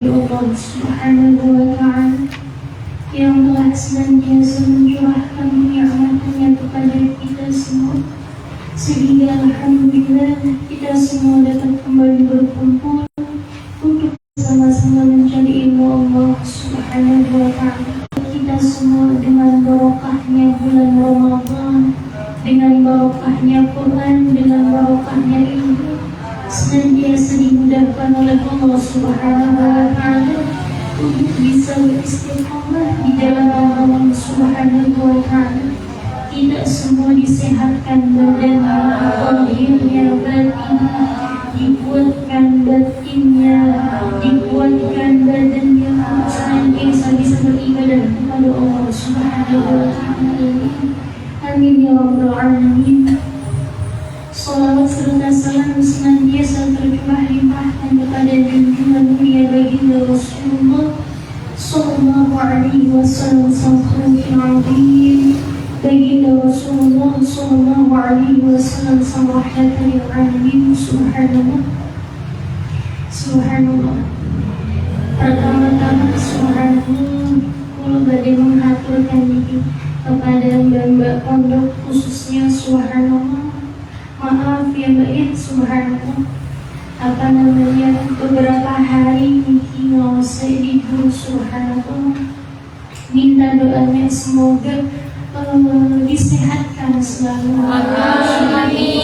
Allah Subhanahu wa Ta'ala yang telah senantiasa mencurahkan nikmat-Nya kepada kita semua, sehingga alhamdulillah kita semua dapat kembali berkumpul untuk sama-sama mencari ilmu Allah Subhanahu wa Ta'ala. Kita semua dengan barokahnya bulan Ramadan, dengan barokahnya Quran, dengan barokahnya ilmu, senantiasa dimudahkan oleh Allah Subhanahu wa Ta'ala untuk bisa beristiqamah di jalan Allah Subhanahu wa Ta'ala. Kita semua disehatkan badannya, lahirnya, batinnya, dikuatkan batinnya, dikuatkan badannya, senantiasa bisa beribadah kepada Allah Subhanahu wa Ta'ala. Amin ya rabbal alamin. Salawat serta salam senantiasa tercurah limpahkan kepada junjungan mulia baginda Rasulullah sallallahu alaihi wasallam, baginda Rasulullah sallallahu alaihi wasallam, rahmatan lil alamin. Subhanallah, subhanallah. Pertama-tama subhanallah, kula badhe menghaturkan diri kepada mbak-mbak pondok, khususnya subhanallah. Maaf ya Mbak ya, subhanallah, beberapa hari Niki ngawase di guru, subhanallah. Minta doanya semoga disehatkan selalu. Amin.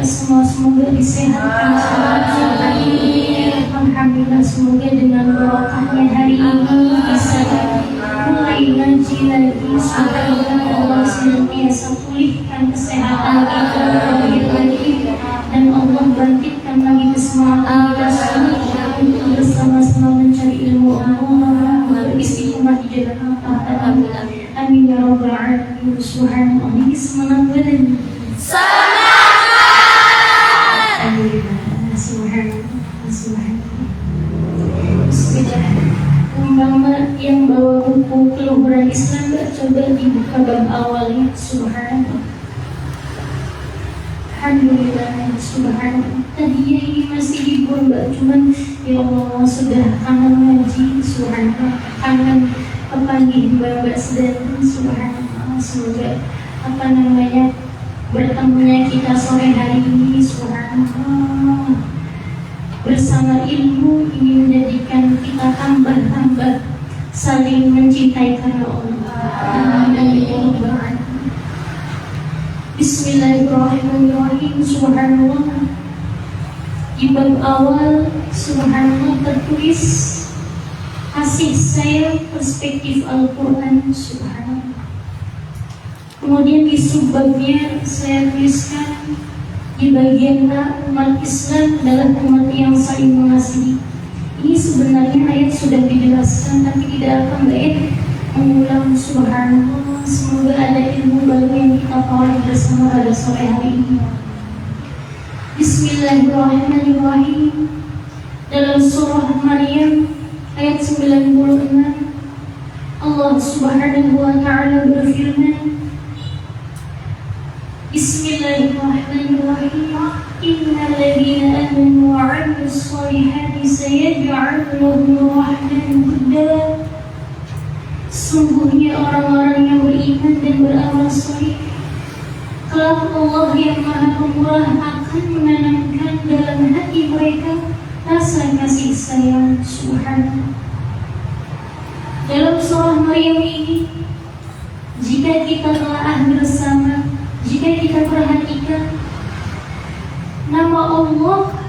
Semua semoga disehatkan selalu. Alhamdulillah, semoga dengan barokahnya hari ini bisa mulai ngaji lagi. Semoga Allah senantiasa pulihkan kesehatan kita lagi, dan Allah bangkitkan lagi kesemangan kita semua untuk bersama-sama mencari ilmu Allah, beristiqomah di jalan Allah. Amin ya rabbal alamin. Subhanallah. Ini semangat badan. Semangat. Alhamdulillah. Subhanallah. Subhanallah. Bismillah. Umpama yang bawa buku keluhuran Islam, Mbak, coba dibuka bab awalnya. Subhanallah. Alhamdulillah, subhanallah. Tadinya ini masih libur Mbak, cuman ya Allah sudah kangen ngaji, subhanallah. Kangen kepanggih Mbak sedang, subhanallah. Semoga bertemunya kita sore hari ini, subhanallah, bersama ilmu ini menjadikan kita tambah saling mencintai karena Allah. Amin. Bismillahirrahmanirrahim. Subhanallah. Di bab awal subhanallah tertulis kasih sayang perspektif Al-Quran, subhanallah. Kemudian di subbabnya saya tuliskan di bagian umat Islam adalah umat yang saling mengasihi. Ini sebenarnya ayat sudah dijelaskan, tapi tidak akan baik mengulang, subhanallah. Semoga ada ilmu baru yang kita peroleh bersama pada sore hari ini. Bismillahirrahmanirrahim. Dalam surah Maryam ayat 96, Allah Subhanahu wa Ta'ala berfirman, Bismillahirrahmanirrahim. Innal ladzina amanu wa 'amilus shalihati sayaj'alu lahumur rahmanu wudda. Sungguhnya orang-orang yang beriman dan beramal saleh, kelak Allah yang Maha Pemurah akan menanamkan dalam hati mereka rasa kasih sayang, subhanallah. Dalam surah Maryam ini, jika kita telah bersama, jika kita perhatikan nama Allah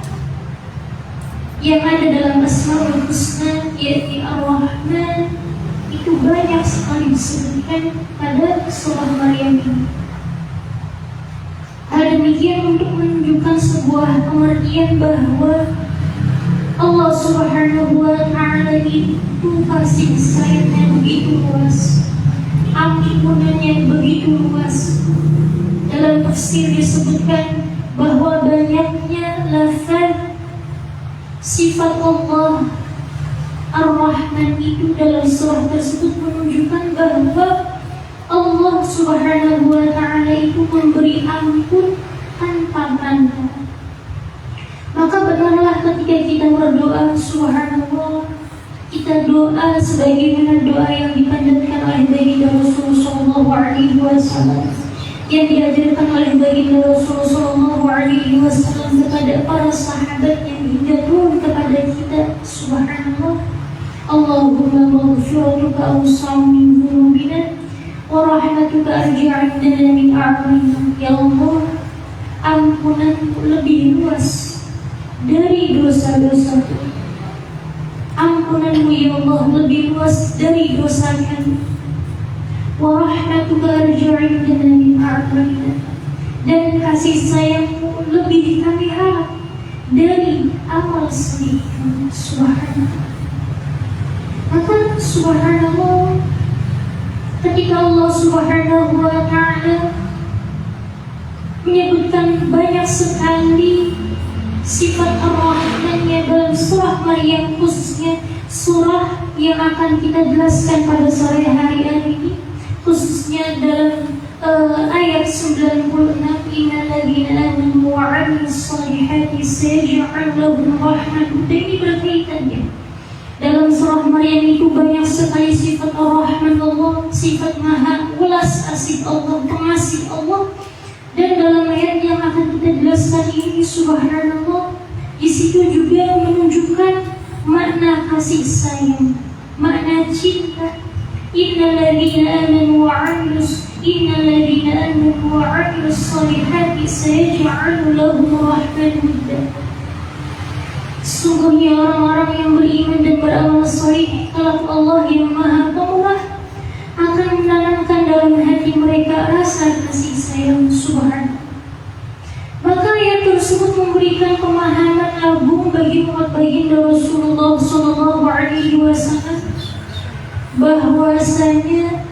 yang ada dalam Asmaul Husna, yaitu Ar-Rahman, itu banyak sekali disebutkan pada surah Maryam ini. Hal demikian untuk menunjukkan sebuah pengertian bahwa Allah Subhanahu wa Ta'ala itu kasih sayangnya begitu luas, ampunannya begitu luas. Dalam tafsir disebutkan bahwa banyaknya lafaz sifat Allah Ar-Rahman itu dalam surah tersebut menunjukkan bahwa Allah Subhanahu wa Ta'ala itu memberi ampun tanpa tanda. Maka benarlah ketika kita berdoa, subhanallah, kita doa sebagaimana doa yang dipanjatkan oleh baginda Rasulullah Shallallahu Alaihi Wasallam, yang diajarkan oleh baginda Rasulullah Shallallahu Alaihi Wasallam kepada para sahabat yang hingga turun kepada kita. Subhanallah. Allahumma maghfiratuka awsa'u min dhunubina wa rahmatuka arji'u indana min a'malina. Ya Allah, ampunanmu lebih luas dari dosa-dosaku. Ampunanmu ya Allah lebih luas dari dosa kami. Wa rahmatuka arji'u indana min a'malina. Dan kasih sayangmu lebih kami harap dari amal soleh kami. Subhanallah. Maka subhanallah, ketika Allah Subhanahu wa ta'ala menyebutkan banyak sekali sifat Ar-Rahmannya dalam surah Maryam, khususnya surah yang akan kita jelaskan pada sore hari ini, khususnya dalam ayat 96, innal ladzina amanu wa 'amilus shalihati sayaj'alu lahum rahmatun. Ini berkaitannya. Dalam surah Maryam itu banyak sekali sifat Ar-Rahman Allah, sifat Maha Ulas Asih Allah, pengasih Allah. Dan dalam ayat yang akan kita jelaskan ini, subhanallah, di situ juga menunjukkan makna kasih sayang, makna cinta. Innal ladzina amanu wa 'amilus shalihati sayaj'alu lahum rahmatan. Sungguhnya orang-orang yang beriman dan beramal saleh, kelak Allah yang Maha Pemurah akan menanamkan dalam hati mereka rasa kasih sayang. Subhanallah. Maka ayat tersebut memberikan pemahaman agung bagi umat baginda Rasulullah Sallallahu Alaihi Wasallam bahwasanya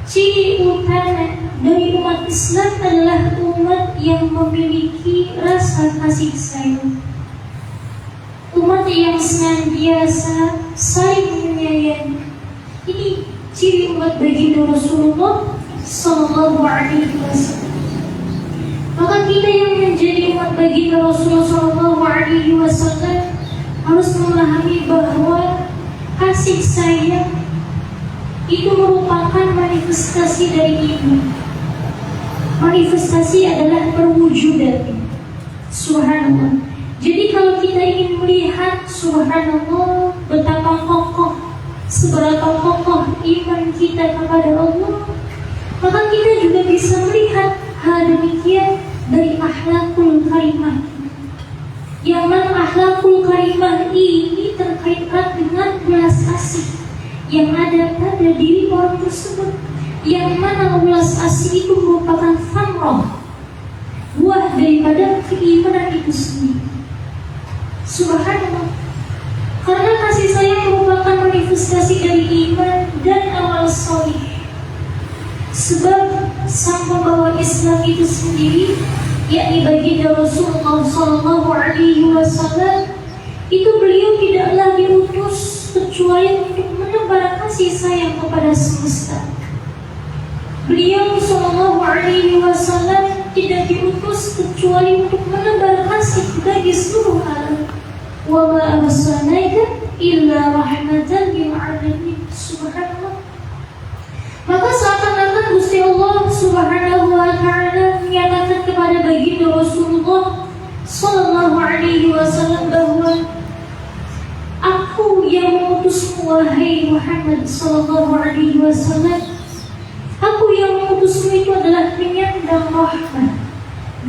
ciri utama dari umat Islam adalah umat yang memiliki rasa kasih sayang, umat yang senantiasa saling menyayangi. Ini ciri umat baginda Rasulullah Sallallahu Alaihi Wasallam. Maka kita yang menjadi umat baginda Rasulullah Sallallahu Alaihi Wasallam harus memahami bahwa kasih sayang itu merupakan manifestasi dari iman. Manifestasi adalah perwujudan. Subhanallah. Jadi kalau kita ingin melihat, subhanallah, betapa kokoh, seberapa kokoh iman kita kepada Allah, maka kita juga bisa melihat hal demikian dari akhlakul karimah. Yang mana akhlakul karimah ini terkait erat dengan belas kasih yang ada pada diri orang tersebut. Yang mana belas kasih itu merupakan thamrah, buah daripada keimanan itu sendiri. Subhanallah. Karena kasih sayang merupakan manifestasi dari iman dan amal saleh. Sebab sang pembawa Islam itu sendiri, yakni baginda Rasulullah Sallallahu Alaihi Wasallam, itu beliau tidaklah diutus kecuali untuk menebar kasih sayang kepada semesta. Beliau Sallallahu Alaihi Wasallam tidak diutus kecuali untuk menebar kasih bagi seluruh alam. Wa ma arsalnaka illa rahmatan lil alamin. Subhanallah. Maka seakan-akan Gusti Allah Subhanahu wa ta'ala menyatakan kepada baginda Rasulullah Sallallahu Alaihi Wasallam bahwa Aku yang mengutusmu wahai Muhammad Sallallahu Alaihi Wasallam. Aku yang mengutusmu itu adalah penyandang rahmat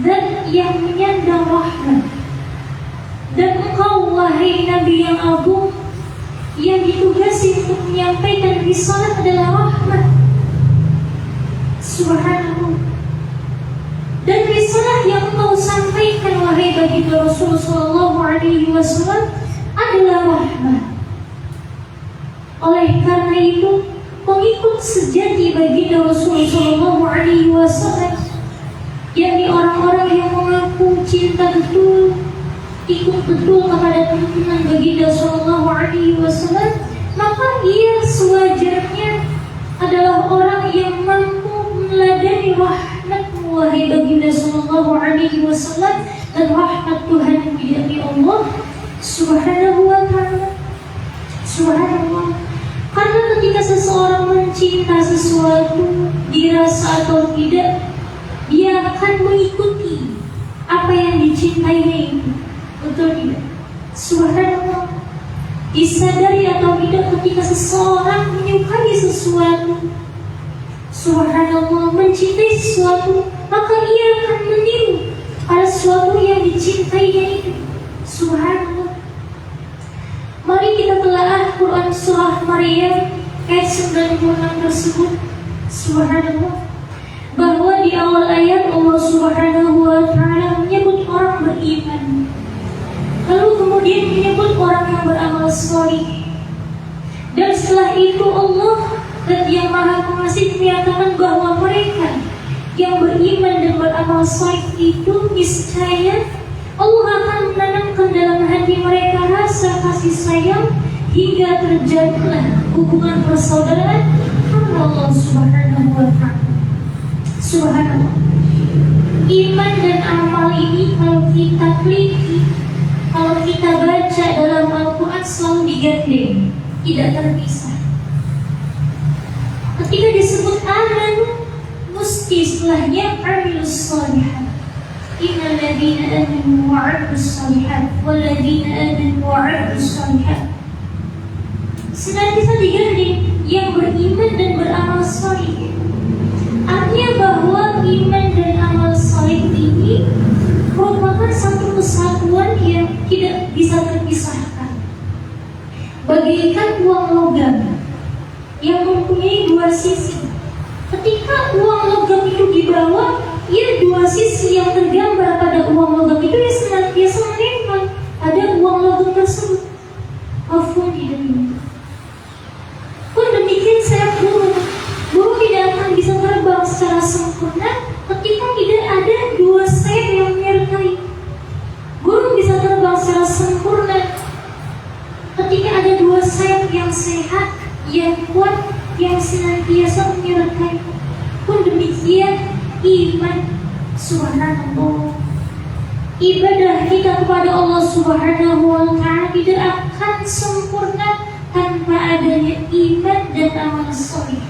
dan yang menyandang rahmat. Dan engkau wahai Nabi yang agung, yang ditugasi untuk menyampaikan risalah adalah rahmat. Subhanallah. Dan risalah yang engkau sampaikan wahai baginda Rasulullah Sallallahu Alaihi Wasallam adalah rahmat. Oleh karena itu, pengikut sejati baginda Rasulullah Sallallahu Alaihi Wasallam, yakni orang-orang yang mengaku cinta betul, ikut betul kepada tuntunan baginda Sallallahu Alaihi Wasallam, maka ia sewajarnya adalah orang yang mampu meladani rahmat-Mu wahai baginda Sallallahu Alaihi Wasallam, dan rahmat Tuhan yakni Allah Subhanahu wa ta'ala. Subhanallah. Karena ketika seseorang mencinta sesuatu, dirasa atau tidak, dia akan mengikuti apa yang dicintainya itu. Betul tidak? Subhanallah. Disadari atau tidak, ketika seseorang menyukai sesuatu, subhanallah, mencintai sesuatu, maka ia akan meniru pada sesuatu yang dicintainya itu. Subhanallah. Mari kita telaah Quran surah Maryam ayat 96 tersebut. Subhanallah. Bahwa di awal ayat Allah Subhanahu wa ta'ala menyebut orang beriman, lalu kemudian menyebut orang yang beramal salih. Dan setelah itu Allah dan yang Maha Pengasih menyatakan bahwa mereka yang beriman dan beramal salih itu niscaya Allah akan menanamkan dalam hati mereka rasa kasih sayang hingga terjadilah hubungan persaudaraan karena Allah Subhanahu wa ta'ala. Subhanallah. Iman dan amal ini kalau kita teliti, kalau kita baca dalam Al-Quran selalu digandeng, tidak terpisah. Ketika disebut aman, mesti setelahnya amilus shalihat. Innal ladzina amanu wa 'amilus shalihat wal ladzina amanu wa 'amilus shalihat. Senantiasa digandeng yang beriman dan beramal saleh. Artinya bahwa iman dan amal saleh ini merupakan satu kesatuan yang tidak bisa terpisahkan. Bagaikan uang logam yang mempunyai dua sisi. Ketika uang logam itu dibawa, ya dua sisi yang tergambar pada uang logam itu ya senantiasa menempel pada uang logam tersebut. Afwan tidak ini. Pun demikian saya burung tidak akan bisa terbang secara sempurna ketika tidak ada dua sayap yang menyertai. Burung bisa terbang secara sempurna ketika ada dua sayap yang sehat, yang kuat, yang senantiasa menyertai. Pun demikian iman, subhanallah. Ibadah kita kepada Allah Subhanahu wa ta'ala tidak akan sempurna tanpa adanya iman dan amal saleh.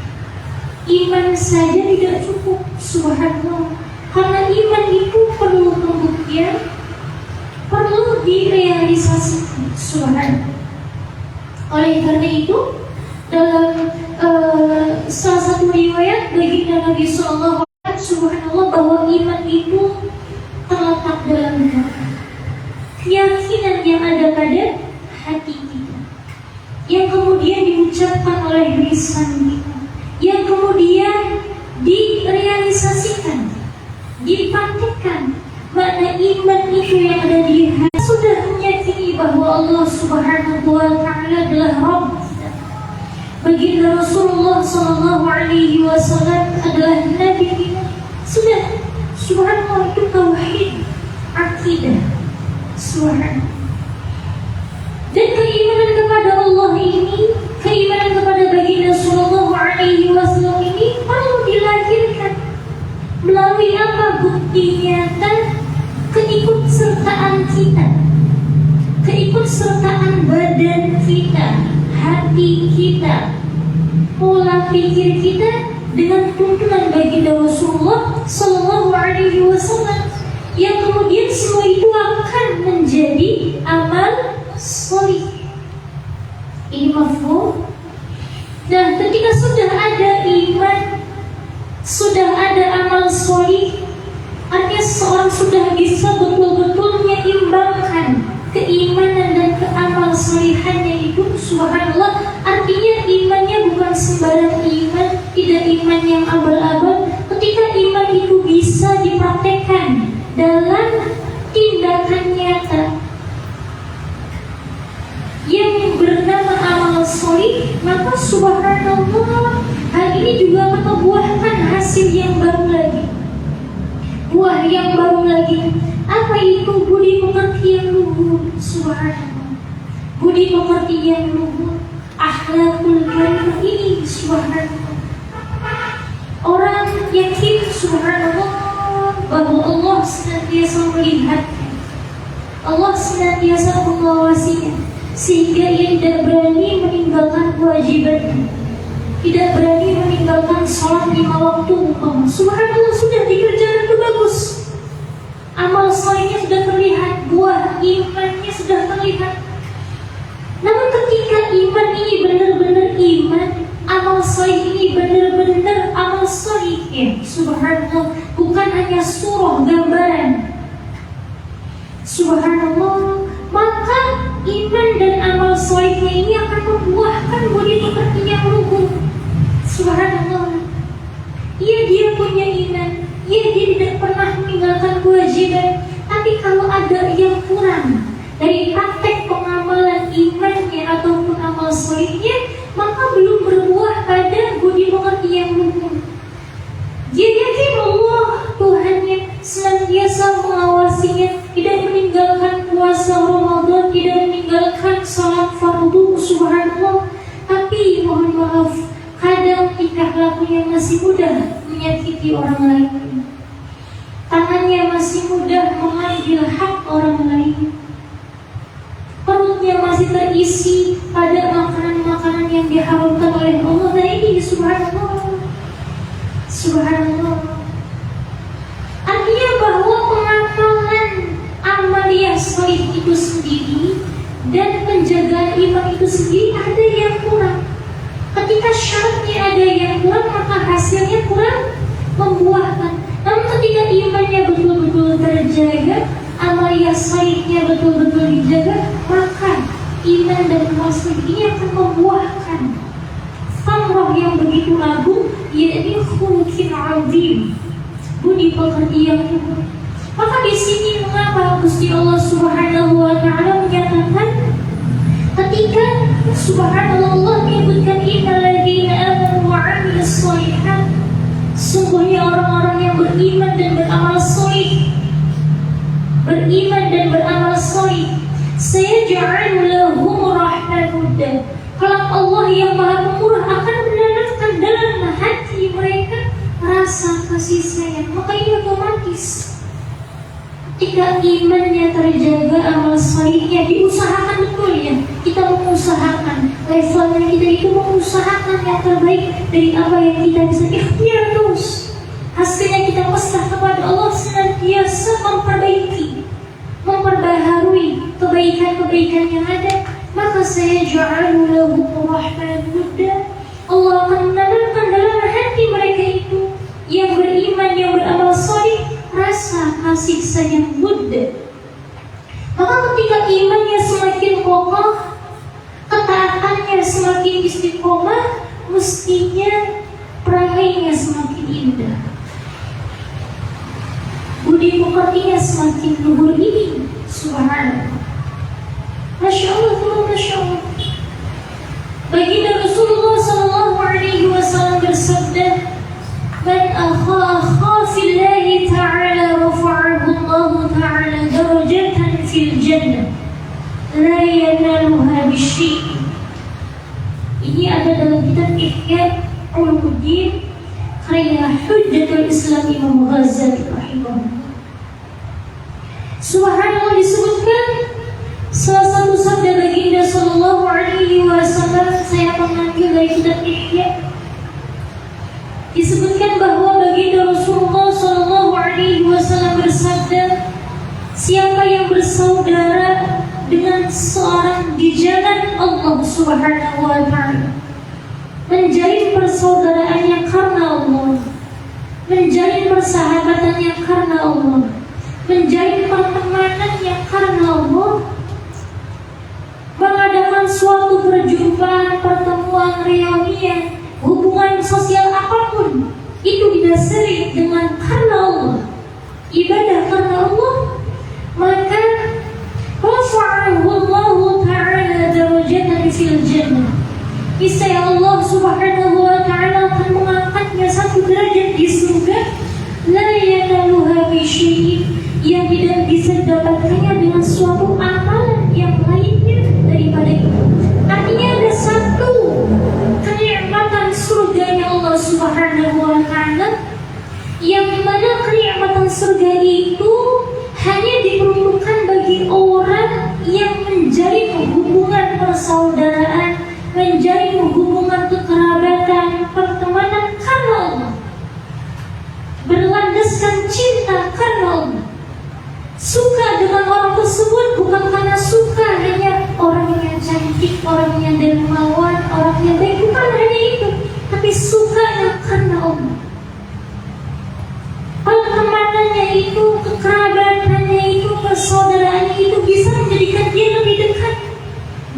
Iman saja tidak cukup, subhanallah. Karena iman itu perlu pembuktian, perlu direalisasikan, subhanallah. Oleh karena itu, dalam salah satu riwayat baginda Nabi sallallahu alaihi wasallam, subhanallah, bahwa iman itu terletak dalam hati. Keyakinan yang ada pada hati kita, yang kemudian diucapkan oleh lisan kita, yang kemudian direalisasikan, dipraktikkan. Makna iman itu yang ada di hati sudah meyakini bahwa Allah Subhanahu wa ta'ala adalah Rabb kita. Baginda Rasulullah sallallahu alaihi wasallam adalah Nabi kita. Sudah, subhanallah, itu tauhid, akidah, subhanallah. Dan keimanan kepada Allah ini, keimanan kepada baginda sallallahu alaihi wasallam ini perlu dilahirkan melalui apa? Bukti nyata keikutsertaan kita, keikutsertaan badan kita, hati kita, pola pikir kita dengan tuntunan baginda Rasulullah sallallahu alaihi wasallam, yang kemudian semua itu akan menjadi amal salih. Ini mafhum. Nah, ketika sudah ada iman, sudah ada amal salih, artinya seorang sudah bisa betul-betul menyeimbangkan keimanan dan keamal salihannya itu, subhanallah. Artinya imannya bukan sembarang iman, tidak iman yang abal-abal. Ketika iman itu bisa dipraktekkan dalam tindakan nyata yang bernama amal salih, maka subhanallah, hal ini juga membuahkan hasil yang baru lagi. Buah yang baru lagi. Apa itu? Budi pekerti yang luhur, subhanallah. Budi pekerti yang luhur, akhlakul karimah ini, subhanallah. Orang yakin, subhanallah, bahwa Allah senantiasa melihatnya, Allah senantiasa mengawasinya, sehingga ia tidak berani meninggalkan sholat 5 waktu, subhanallah, sudah dikerjakan itu bagus. Amal solehnya sudah terlihat, buah imannya sudah terlihat. Namun ketika iman ini benar-benar iman, amal soleh ini benar-benar amal soleh, ya subhanallah, bukan hanya surah gambaran, subhanallah, maka iman dan amal solehnya ini akan membuahkan budi pekerti yang luhur. Subhanallah, dia punya iman, dia tidak pernah meninggalkan kewajiban. Tapi kalau ada yang kurang dari praktek pengamalan imannya ataupun amal solehnya, maka belum berbuah pada budi pekerti yang luhur. Dia yakin Allah Tuhannya senantiasa mengawasinya, tidak meninggalkan puasa Ramadan, tidak meninggalkan salat fardu, subhanallah. Tapi mohon maaf, kadang tingkah lakunya masih mudah menyakiti orang lain, tangannya masih mudah mengambil hak orang lain, perutnya masih terisi pada makanan-makanan yang diharamkan oleh Allah. Dan ini subhanallah, subhanallah, artinya bahwa pengamalan amaliyah solih itu sendiri dan penjagaan iman itu sendiri ada yang kurang. Ketika syaratnya ada yang kurang, maka hasilnya kurang membuahkan. Namun ketika imannya betul-betul terjaga, amaliyah solihnya betul-betul dijaga, maka iman dan amal solih ini akan membuahkan samroh yang begitu agung, yaitu khuluqin azim, budi pekerti yang luhur. Maka di sini mengapa Gusti Allah Subhanahu wa taala menyatakan ketika subhanallah Allah menyebutkan innal ladzina amanu wa 'amilus shalihat, sungguhnya orang-orang yang beriman dan beramal soleh, beriman dan beramal soleh, sayaj'alu lahum rahmatun, kelak Allah yang Maha Pemurah akan menanamkan dalam hati mereka rasa kasih sayang. Maka ini otomatis ketika imannya terjaga, amal solehnya diusahakan betul, ya. Kita mengusahakan levelnya, kita itu mengusahakan yang terbaik dari apa yang kita bisa ikhtiar terus. Hasilnya kita pasrah kepada Allah, senantiasa memperbaiki, memperbaharui kebaikan-kebaikan yang ada. Maka saya ja'alu lahu rahman mudda, Allah akan menanamkan dalam hati mereka itu yang beriman, yang beramal soleh, rasa kasih sayang Buddha. Maka ketika imannya semakin kokoh, ketaatannya semakin istiqomah, mestinya perangainya semakin indah, budi pekertinya semakin luhur. Ini subhanallah, masya Allah, masya Allah. Baginda Rasulullah sallallahu alaihi wasallam bersabda, "Man akha fillahi ta'ala rafa'ahu Allah ta'ala darajatan fil jannah la yanaluha bisyai." Ini ada dalam kitab Ihya Ulumuddin karya Hujjatul Islam Imam Ghazali rahimahullah. Subhanallah, disebutkan salah satu sabda baginda sallallahu alaihi wasallam, saya mengambil dari kitab Ihya. Disebutkan bahwa baginda Rasulullah sallallahu alaihi wasallam bersabda, siapa yang bersaudara dengan seorang di jalan Allah Subhanahu wa taala, menjalin persaudaraannya karena Allah, menjalin persahabatannya karena Allah, menjalin pertemanannya karena Allah, mengadakan suatu perjumpaan, pertemuan, reunian, hubungan sosial apapun, itu didasari dengan karena Allah, ibadah karena Allah, maka rafa'ahu Allah ta'ala darajatan fil jannah, niscaya Allah Subhanahu wa ta'ala akan mengangkatnya satu derajat di surga, la yanaluha bisyai, yang tidak bisa didapatkannya dengan suatu amalan yang lainnya daripada itu. Artinya ada satu kenikmatan surganya Allah Subhanahu wa ta'ala, yang mana kenikmatan surga itu hanya diperuntukkan bagi orang yang menjalin hubungan persaudaraan, menjalin hubungan kekerabatan, pertemanan dermawan, orang yang baik, bukan hanya itu, tapi sukanya karena Allah. Pertemanannya itu, kekerabatannya itu, persaudaraannya itu bisa menjadikan dia lebih dekat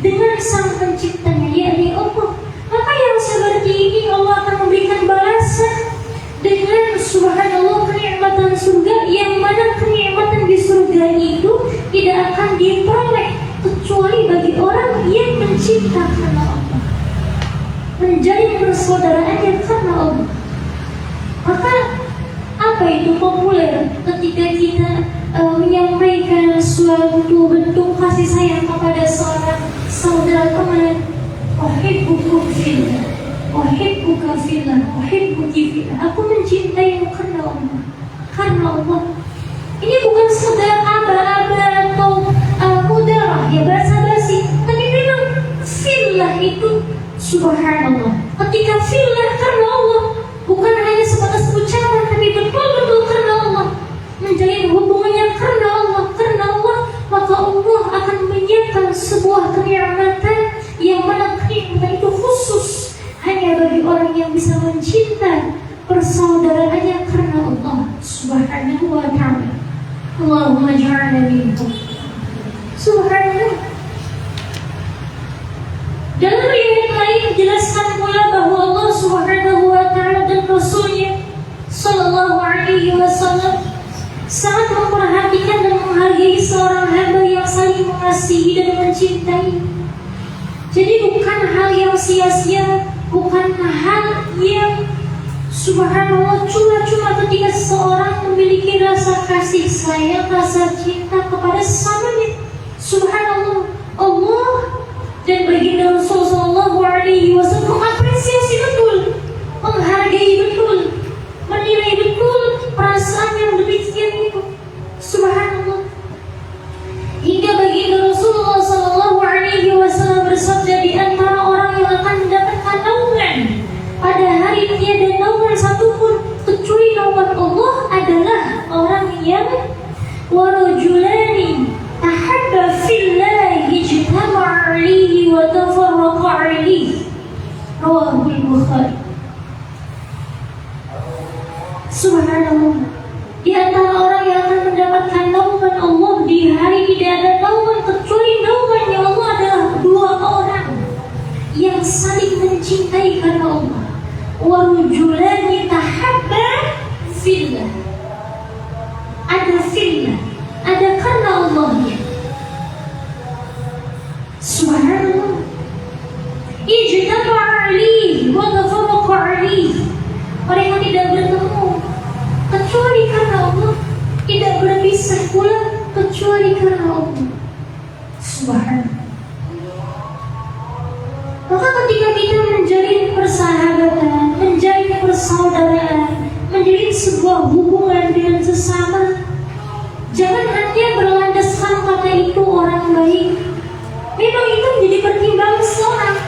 dengan Sang Penciptanya, yakni Allah. Maka yang seperti ini Allah akan memberikan balasan dengan subhanallah kenikmatan surga, yang mana kenikmatan di surga itu tidak akan diperoleh kecuali bagi orang yang mencinta karena Allah, menjadi persaudaraan yang karena Allah. Maka apa itu populer ketika kita menyampaikan suatu bentuk kasih sayang kepada seorang saudara teman, uhibbuka fillah, uhibbuka fillah, uhibbuki fillah, aku mencintaimu karena Allah, karena Allah. Ini bukan sekedar aba-aba atau mudarah ya, basa-basi, tapi memang fillah itu subhanallah. Ketika fillah karena Allah, bukan hanya sebatas ucapan, tapi betul-betul karena Allah, menjalin hubungannya karena Allah, maka Allah akan menyiapkan sebuah kenikmatan yang mana kenikmatan itu khusus hanya bagi orang yang bisa mencinta persaudaraannya karena Allah subhanahu wa ta'ala. Allahumma ja'alna minhum. Subhanallah. Dalam riwayat lain dijelaskan pula bahwa Allah subhanahu wa ta'ala dan Rasulnya sallallahu alaihi wasallam sangat memperhatikan dan menghargai seorang hamba yang saling mengasihi dan mencintai. Jadi bukan hal yang sia-sia, bukan hal yang subhanallah cuma-cuma ketika seseorang memiliki rasa kasih sayang, rasa cinta kepada sesamanya. Subhanallah, Allah dan baginda Rasul sallallahu alaihi wasallam mengapresiasi betul, menghargai betul, menilai betul perasaan yang demikian itu. Subhanallah. Hingga baginda Rasulullah sallallahu alaihi wasallam bersabda, di antara orang yang akan mendapatkan naungan pada hari tiada naungan satupun kecuali naungan Allah adalah orang yang warajulani tahabba fillahi ijtama'a alaihi wa tafarraqa alaihi. Rawahul Bukhari. Subhanallah. Di antara orang yang akan mendapatkan naungan Allah di hari tidak ada naungan kecuali naungannya Allah adalah dua orang yang saling mencintai karena Allah. Warujulani tahabba fillah. Ada fillah, ada karena Allahnya. Subhanallah. Ijtama'a alaihi wa tafarraqa alaihi. Mereka tidak bertemu kecuali karena Allah, tidak berpisah pula kecuali karena Allah. Subhanallah. Maka ketika kita menjalin persahabatan, menjalin persaudaraan, menjalin sebuah hubungan dengan sesama, jangan hanya berlandaskan kata itu orang baik. Memang itu menjadi pertimbangan seorang,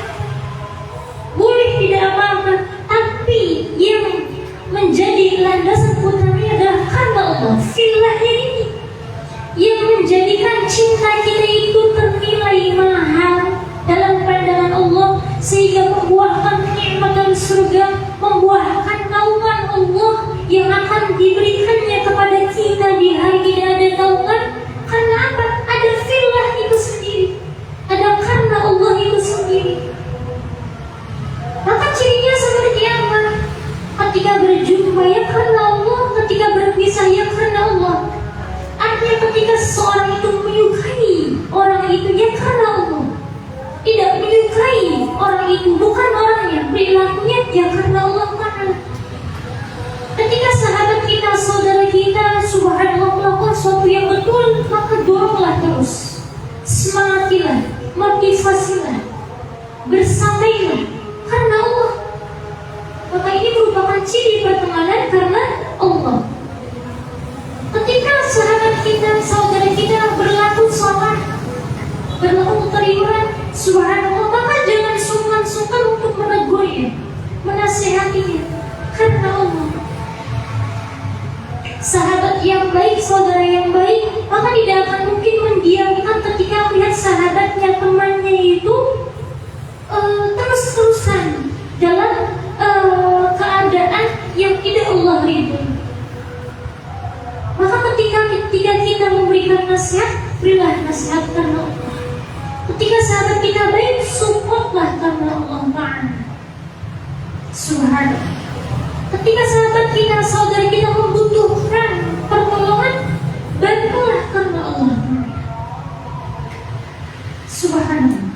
boleh tidak apa-apa, tapi yang menjadi landasan utamanya adalah karena Allah. Fillahnya ini yang menjadikan cinta kita itu ternilai mahal dalam pandangan Allah, sehingga membuahkan kenikmatan surga, membuahkan naungan Allah yang akan diberikannya kepada kita di hari tidak ada naungan. Karena apa? Ada fillah itu sendiri, ada karena Allah itu sendiri. Maka cirinya seperti apa? Ketika berjumpa ya karena Allah, ketika berpisah ya karena Allah. Artinya ketika seseorang itu menyukai orang itu ya karena Allah, tidak menyukai orang itu bukan orangnya, perilakunya ya karena Allah Ta'ala. Ketika sahabat kita, saudara kita subhanallah melakukan sesuatu yang betul, maka doronglah terus, semangatilah, motivasilah, bersamailah karena Allah. Maka ini merupakan ciri pertemanan karena Allah. Ketika sahabat kita, saudara kita berlaku salah, berlaku teriuran, subhanallah, maka jangan sungkan-sungkan untuk menegurnya, menasihatinya karena Allah. Sahabat yang baik, saudara yang baik, maka tidak akan mungkin mendiamkan ketika melihat sahabatnya, temannya itu memberikan nasihat, berilah nasihat karena Allah. Ketika sahabat kita baik, supportlah karena Allah Ta'ala. Subhanallah. Ketika sahabat kita, saudara kita membutuhkan pertolongan, bantulah karena Allah Ta'ala. Subhanallah.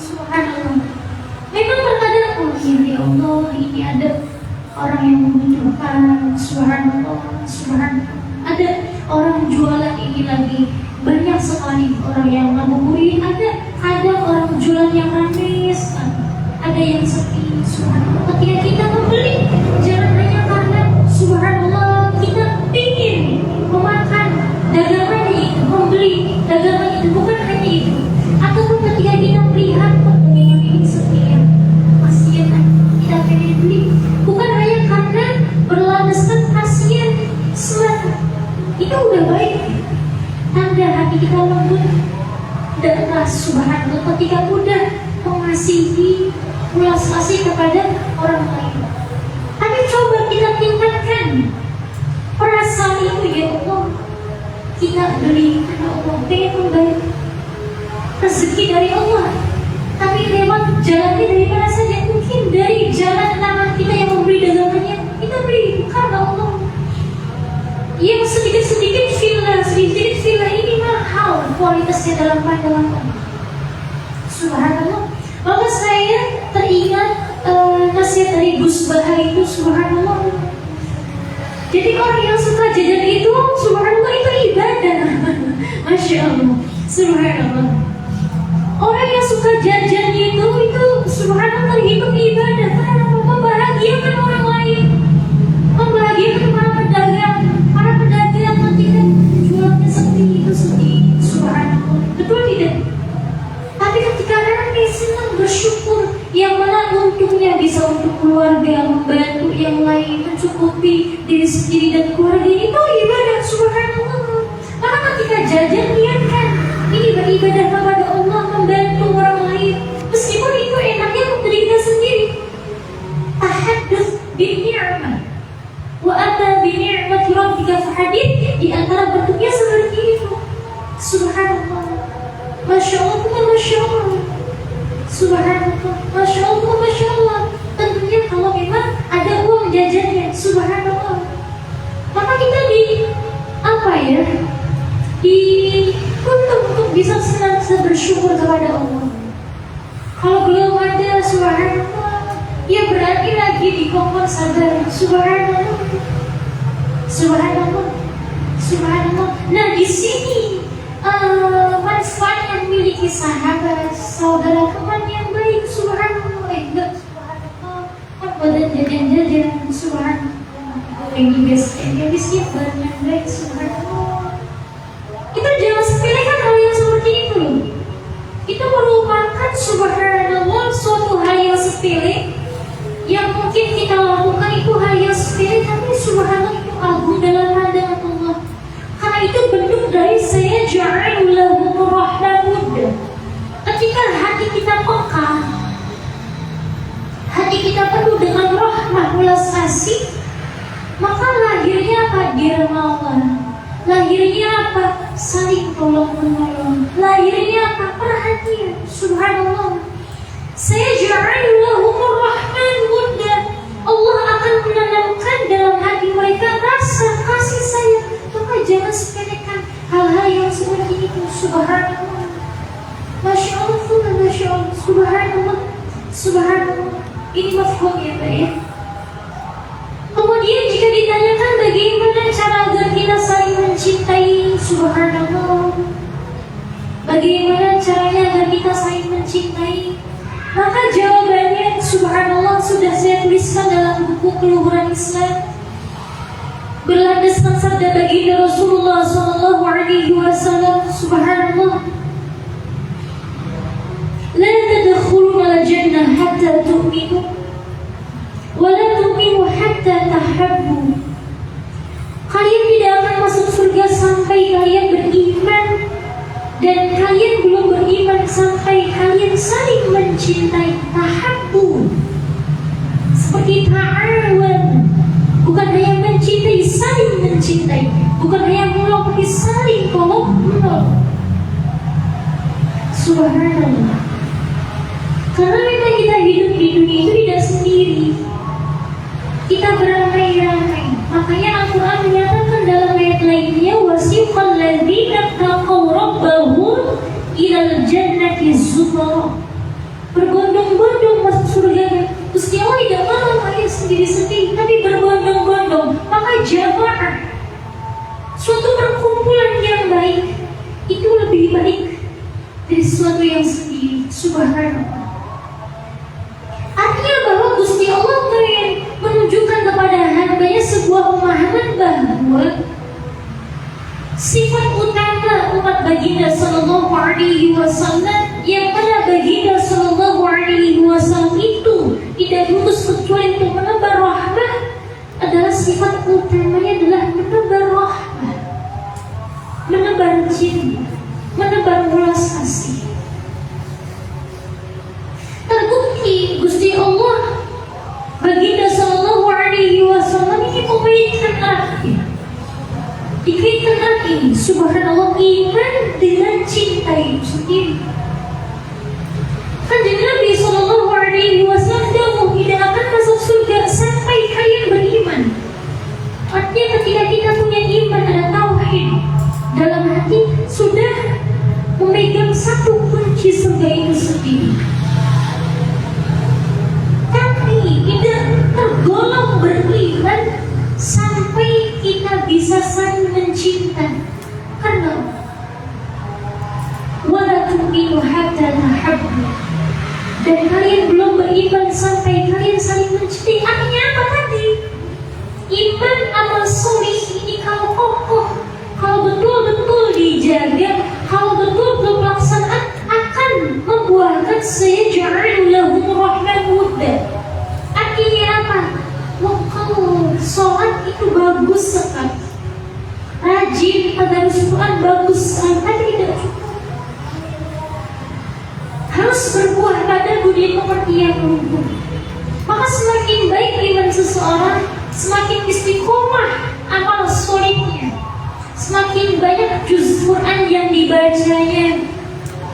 Subhanallah. Memang terkadang ya Allah, ini ada orang yang membutuhkan. Subhanallah, subhanallah. Ada orang jualan ini lagi banyak sekali orang yang ngabuburit. Ada orang jualan yang ramai sekali. Ada yang sepi. Subhanallah. Ketika kita membeli, jangan hanya karena subhanallah kita ingin memakan dagangan itu, membeli dagangan itu, bukan hanya itu. Ataupun ketika kita melihat pertemuan ini sepi, kasihan kita pengen beli, bukan hanya karena berlandaskan kasihan semata. Itu udah baik. Tanda hati kita lembut dan ikhlas. Subhanallah, ketika udah mengasihi, ulas kasih kepada orang lain. Tapi coba kita tingkatkan perasaan itu, ya Allah. Kita beli karena Allah, pengen membayar rezeki dari Allah. Tapi memang jalannya dari mana saja? Mungkin dari jalan tangan kita yang memberi dagangannya, kita beli karena Allah. Yang sedikit-sedikit villa ini mahal kualitasnya dalam pandangan Allah. Subhanallah. Maka saya teringat nasihat dari Gus Baha itu, subhanallah. Jadi orang yang suka jajan itu, subhanallah, itu ibadah. Masya Allah, subhanallah. Orang yang suka jajan itu subhanallah terhitung ibadah. Karena membahagiakan orang lain, membahagiakan para pedagang ketika jualnya seperti itu sedih. Subhanallah, betul tidak? Tapi ketika rame senang bersyukur, yang mana untungnya bisa untuk keluarga, membantu yang lain, mencukupi diri sendiri dan keluarga, itu ibadah. Subhanallah. Maka ketika jajan, niatkan ini beribadah kepada Allah, membantu orang lain, meskipun itu enaknya untuk diri kita sendiri. Tahadduts bin-ni'mah wa amma bi-ni'mati rabbika fahadits. Di antara bentuknya seperti itu. Subhanallah. Masya Allah, Masya Allah. Subhanallah, Masya Allah, Masya Allah. Tentunya kalau memang ada uang jajannya, subhanallah, maka kita dituntut untuk bisa senantiasa bersyukur kepada Allah. Kalau belum ada, subhanallah, ya berarti lagi di kompor sabar. Subhanallah, subhanallah, subhanallah. Nah, di sini manfaat yang memiliki sahabat, saudara, teman yang baik. Subhanallah, enggak, subhanallah, badan jajan-jajan, subhanallah, yang biasanya badan yang baik, subhanallah. Kita jangan sepelekan hal yang seperti itu loh. Itu merupakan subhanallah suatu hal yang sepele, yang mungkin kita lakukan itu hal yang sepele, tapi subhanallah itu agung dalam pandangan Allah. Karena itu bentuk dari saya ja'alullahu rahmah. Ketika hati kita peka, hati kita penuh dengan rahmah, ulas kasih, maka lahirnya apa? Dermawan. Lahirnya apa? Saling tolong menolong. Lahirnya apa? Perhatian. Subhanallah. Saya ja'alullahu rahmah. Allah akan menanamkan dalam hati mereka rasa kasih sayang. Maka jangan sepelekan hal-hal yang seperti itu. Subhanallah. Masya Allah, Masya Allah. Subhanallah, subhanallah. Ini mafhum ya Pak ya. Kemudian jika ditanyakan bagaimana cara agar kita saling mencintai, subhanallah, bagaimana caranya agar kita saling mencintai, maka jawabannya subhanallah sudah saya tuliskan dalam buku Keluhuran Islam, berlandaskan sabda baginda Rasulullah SAW. Subhanallah, la tadkhuluna al-jannah hatta tu'minu wa la tu'minu hatta tahabbu. Kalian tidak akan masuk surga sampai kalian beriman, dan kalian belum beriman sampai kalian saling mencintai. Tahabbu seperti ta'awan, bukan hanya mencintai, saling mencintai, bukan hanya melakukan Karena memang kita hidup di dunia itu tidak sendiri. Kita beramai-ramai. Makanya Al-Quran menyatakan dalam ayat lainnya, wasiqal ladzina taqaw rabbahum ilal jannati zumara. Berbondong-bondong masuk surga. Gusti Allah tidak mau ayat sendiri-sendiri, tapi berbondong-bondong. Maka jamaah, suatu perkumpulan yang baik itu lebih baik dari sesuatu yang sendiri. Subhanallah. Artinya bahwa Gusti Allah menunjukkan kepada hambanya sebuah pemahaman bahwa sifat utama umat baginda Sallallahu Alaihi Wasallam, yang mana baginda Sallallahu Alaihi Wasallam itu tidak lulus kecuali untuk menebar rahmat, adalah sifat utamanya adalah menebar rahmat, menebar cinta, menebar ulas kasih. Terbukti Gusti Allah baginda Sallallahu Alaihi Wasallam ini memainkan rakyat. Dikaitkan lagi, subhanallah, iman dengan cinta itu sendiri. Kanjeng Nabi Sallallahu Alaihi Wasallam tidak akan masuk surga sampai kalian beriman. Artinya ketika kita punya iman, ada tauhid dalam hati, sudah memegang satu kunci surga itu sendiri. Tapi tidak tergolong beriman sampai kita bisa saling mencinta. Karena wala tu'minu hatta tahabbu, dan kalian belum beriman sampai kalian saling mencintai. Artinya apa tadi? Iman amal soleh ini kalau kokoh, kalau betul-betul dijaga, kalau betul-betul pelaksanaan, akan membuahkan sayaj'alu lahum rahman wudda. Artinya apa? Wah, kalau sholat itu bagus sekali, rajin tadarus Quran bagus sekali, tapi tidak cukup. Harus berbuah pada budi pekerti yang luhur. Maka semakin baik iman seseorang, semakin istiqomah amal solehnya, semakin banyak juz Quran yang dibacanya,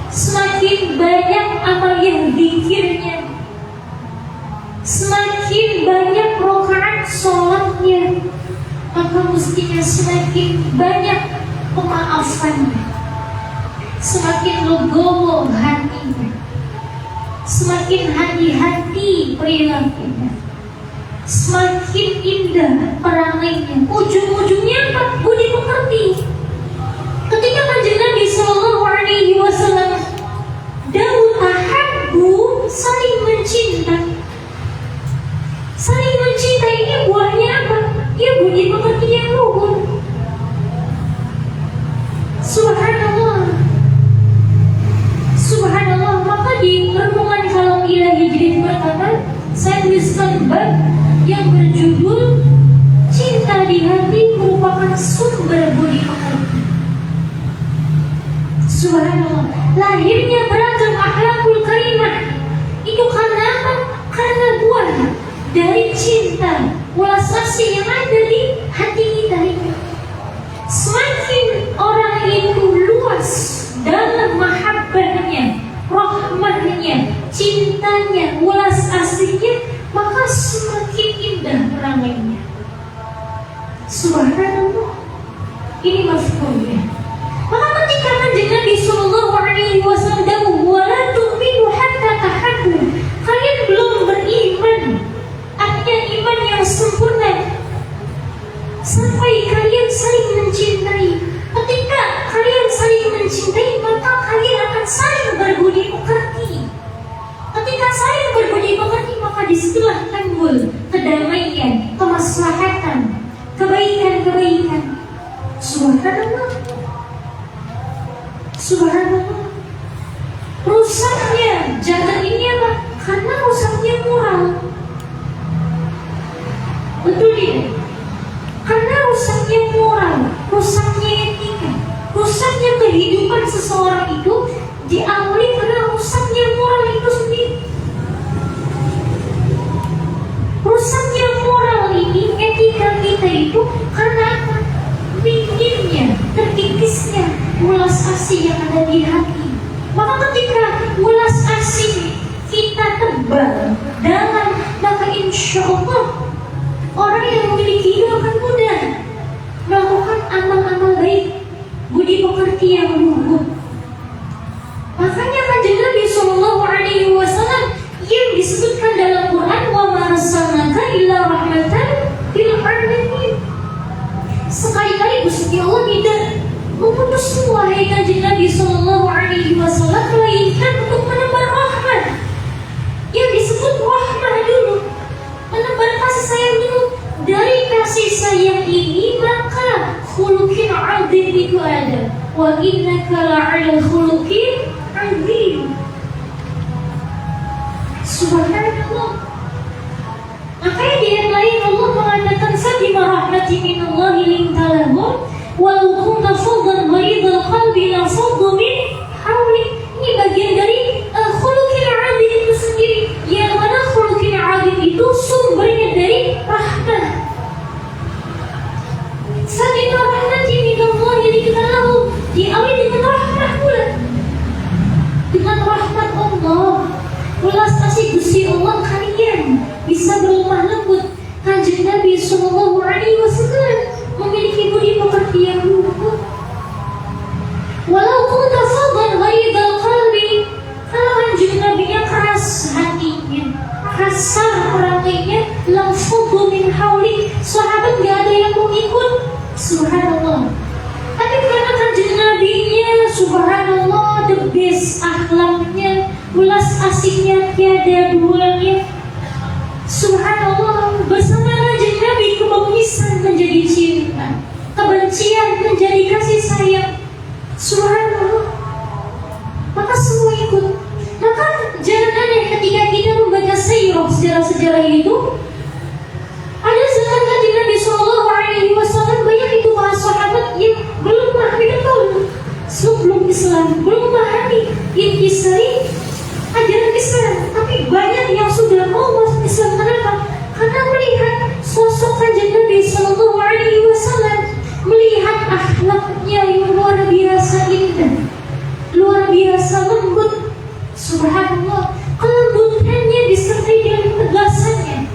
semakin banyak amal yang dikirnya, semakin banyak rakaat sholatnya, maka mestinya semakin banyak pemaafannya, semakin legowo hatinya, semakin hati-hati perilakunya, semakin indah perangainya. Ujung-ujungnya apa? Budi pekerti. Ketika Kanjeng Nabi Sallallahu Alaihi Wasallam dawuh tahabbu, saling mencinta. Saling mencintai ini buahnya apa? Ya budi pekerti yang luhur. Subhanallah. Subhanallah. Maka di renungan kalam ilahi jilid pertama, saya tuliskan bab yang berjudul cinta di hati merupakan sumber budi pekerti. Subhanallah. Lahirnya beragam akhlakul karimah itu karena apa? Karena buah dari cinta, ulas kasih yang ada di hati kita ini. Semakin orang itu luas dalam mahabbahnya, rahmahnya, cintanya, ulas asihnya, maka semakin indah perangainya. Subhanallah. Ini mafhumnya. Maka ketika Kanjeng Nabi Sallallahu Alaihi Wasallam dawuh wala tu'minu hatta tahabbu, kalian belum beriman, artinya iman yang sempurna, sampai kalian saling mencintai. Ketika kalian saling mencintai, maka kalian akan saling berbudi pekerti. Ketika saling berbudi pekerti, maka disitulah timbul kedamaian, kemaslahatan, kebaikan-kebaikan. Subhanallah. Subhanallah. Rusaknya jagat ini apa? Karena rusaknya moral. Betul tidak? Karena rusaknya moral, rusaknya etika, rusaknya kehidupan seseorang itu diawali karena rusaknya moral itu sendiri. Rusaknya moral ini, etika kita itu karena apa? Minimnya, terkikisnya ulas asih yang ada di hati. Maka ketika ulas asih kita Orang yang memiliki ilmu akan mudah melakukan amal-amal baik, budi pekerti yang luhur. Makanya kanjeng Nabi Shallallahu Alaihi Wasallam yang disebutkan dalam Quran, wa ma arsalnaka illa rahmatan lil alamin. Sekali-kali Gusti Allah tidak mengutus wahai kanjeng Nabi Shallallahu Alaihi Wasallam melainkan untuk menebar rahmat. Yang disebut rahmah dulu, menebar kasih sayang dulu. Dari kasih sayang ini maka khuluqin azim itu ada. Wa innaka la'ala khuluqin azim. Subhanallah. Makanya di ayat lain Allah mengatakan sabima rahmati minallahi lintalahum walau kunta faddan ghalidhal qalbi lanfaddu min hawlik. Ini bagian dari khuluqin azim itu sendiri. Yang mana khuluqin azim itu sumbernya dari rahmah. Sabima rahmati minallahi lintalahum, diawali dengan rahmah pula. Dengan rahmat Allah, welas kasih Gusti Allah, kalian bisa berlemah lembut. Kanjeng Nabi Sallallahu Alaihi Wasallam memiliki budi pekerti yang luhur. Walau kunta faddan ghalidhal qalbi, kalau kanjeng Nabi-nya keras hatinya, kasar perangainya, lanfaddu min hawli, sahabat gak ada yang mau ikut. Subhanallah. Tapi karena kanjeng Nabi-nya, subhanallah, the best akhlaknya, ulas asiknya tiada duanya. Subhanallah, bersama kanjeng Nabi kebengisan menjadi cinta, kebencian menjadi kasih sayang. Subhanallah. Maka semua ikut. Maka jangan aneh ketika kita membaca sejarah sejarah itu. Ada zaman kanjeng Nabi Sallallahu Alaihi Wasallam banyak itu para sahabat yang belum memahami betul sebelum Islam, belum memahami intisari ajaran Islam, tapi banyak yang sudah mau masuk Islam. Kenapa? Karena melihat sosok kanjeng Nabi Sallallahu Alaihi Wasallam, melihat akhlaknya yang luar biasa indah, luar biasa lembut. Subhanallah, kelembutannya disertai dengan ketegasannya,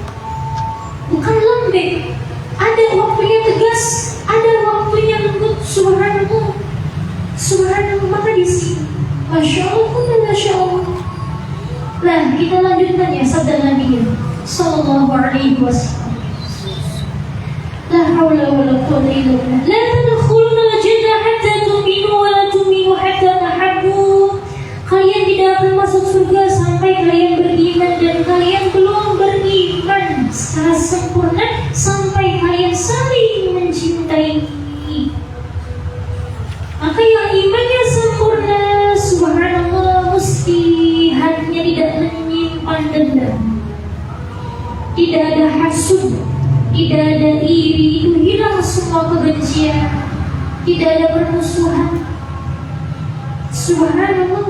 bukan lembek. Ada waktunya tegas, ada waktunya lembut. Subhanallah, subhanallah. Maka di sini, masya Allah, masya Allah. Nah, kita lanjutkan ya sabda Nabi Sallallahu Alaihi Wasallam. La haula wa la quwwata illa billah. La tadkhuluna al-jannah hatta tu'minu wa la tu'minu hatta tahabbu. Kalian tidak akan masuk surga sampai kalian beriman, dan kalian belum beriman secara sempurna sampai kalian saling mencintai. Maka yang imannya sempurna, subhanallah, mesti hatinya tidak menyimpan dendam, tidak ada hasud, tidak ada iri, itu hilang semua kebencian, tidak ada permusuhan. Subhanallah.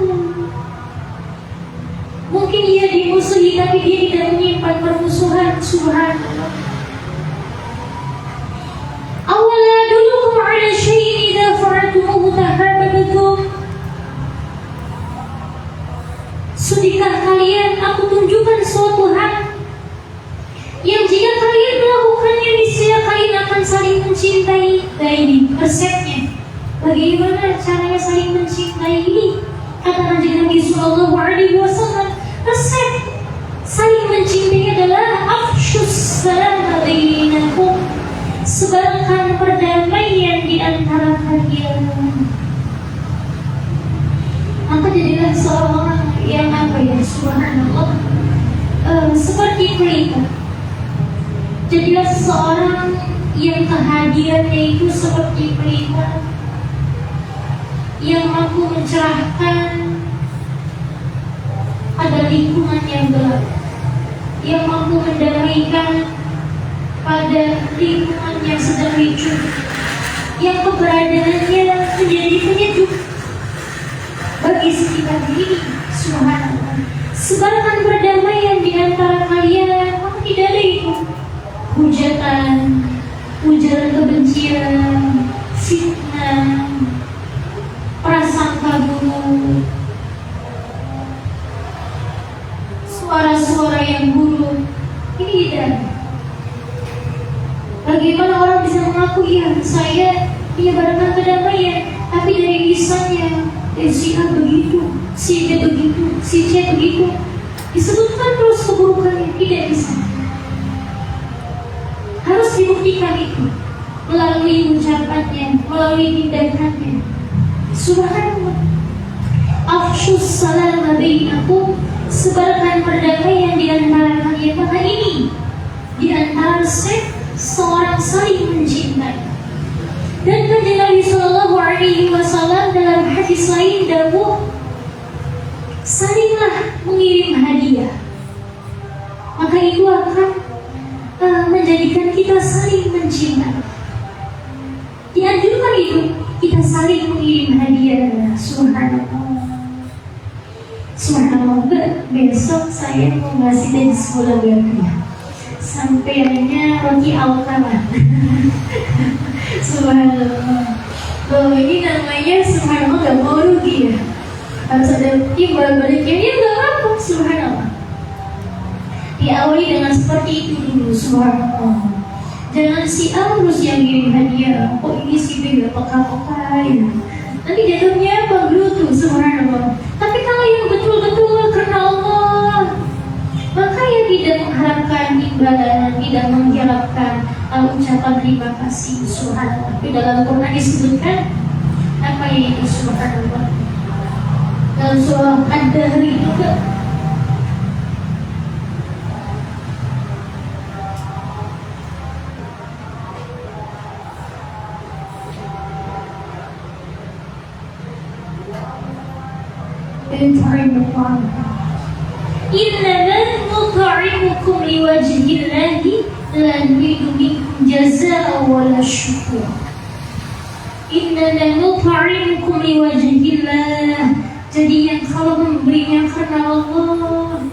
Mungkin ia dimusuhi tapi dia tidak menyimpan permusuhan. Subhanallah. Awala adullukum ala syai'in idza fa'altumuhu tahabbtum. Sudahkah kalian aku tunjukkan suatu hal yang jika kalian melakukannya niscaya kalian akan saling mencintai. Nah ini resepnya. Bagaimana caranya saling mencintai ini? Kata kanjeng Nabi Sallallahu Alaihi Wasallam, resep saling mencintai adalah afshus salam bainakum, sebarkan perdamaian di antara kalian. Maka jadilah seorang yang subhanallah, seperti pelita. Jadilah seorang yang kehadirannya itu seperti pelita yang mampu mencerahkan pada lingkungan yang gelap, yang mampu mendamaikan pada lingkungan yang sedang ricuh, yang keberadaannya menjadi penyejuk bagi sekitar diri. Subhanallah. Sebarkan perdamaian di antara kalian. Maka tidak ada itu hujatan, ujaran kebencian, fitnah, prasangka buruk, suara-suara yang buruk. Ini tidak. Bagaimana orang bisa mengaku, ya saya menyebarkan kedamaian, tapi dari lisannya si A begitu, si B begitu, si C begitu, disebutkan terus keburukannya. Tidak bisa. Harus dibuktikan itu melalui ucapannya, melalui tindakannya. Subhanallah. Afshus salam bainakum, sebarkan perdamaian di antara kalian. Maka ini di antara seorang saling mencintai. Dan Nabi Sallallahu Alaihi Wasallam dalam hadis lain dawuh, salinglah mengirim hadiah, maka itu akan menjadikan kita saling mencintai. Dianjurkan itu kita saling mengirim hadiah. Subhanallah. Besok saya mau ngasih dari sekolah ya. Sampainya roti alkalah. Subhanallah. Bahwa ini namanya subhanallah, gak mau rugi ya. Harus ada timbal baliknya, dia gak apa-apa. Subhanallah. Diawali dengan seperti itu dulu. Subhanallah. Jangan si A terus yang ngirim hadiah. Kok ini si B gak peka-peka ya. Nanti jatuhnya apa? Gerutu. Subhanallah. Tapi kalau yang betul-betul karena Allah, maka yang tidak mengharapkan imbalan, tidak mengharapkan ucapan terima kasih. Subhanallah. Tapi dalam Quran disebutkan apa yang itu? Subhanallah. Dalam surah Ad-Dahr juga innama nut'imukum liwajhillahi la nuridu minkum jazaa'a wala syukura. Innama nut'imukum liwajhillah. Jadi yang kalau memberinya karena Allah,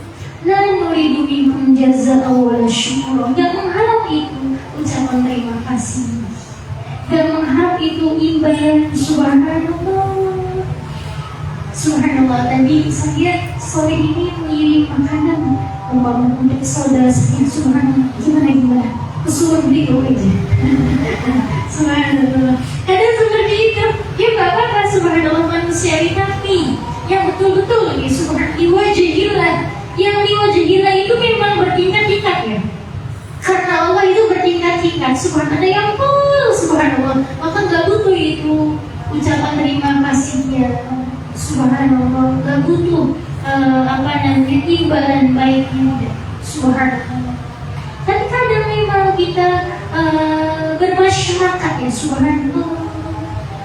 la nuridu minkum jazaa'a wala syukura. Gak mengharap itu ucapan terima kasih, gak mengharap itu imbalan. Subhanallah. Subhanallah, tadi saya sore ini mengirim makanan untuk saudara saya. Subhanallah, gimana? Kesuruh beli aja. Subhanallah. Kadang seperti itu, ya gak apa-apa. Subhanallah, manusiawi, tapi yang betul-betul ya subhanallah, liwajhillah. Yang liwajhillah itu memang bertingkat-tingkat ya. Karena Allah itu bertingkat-tingkat. Subhanallah, yang full. Subhanallah, maka gak butuh itu ucapan terima kasihnya. Subhanallah, gak butuh imbalan baiknya. Subhanallah. Tapi kadang memang kita bermasyarakat ya. Subhanallah.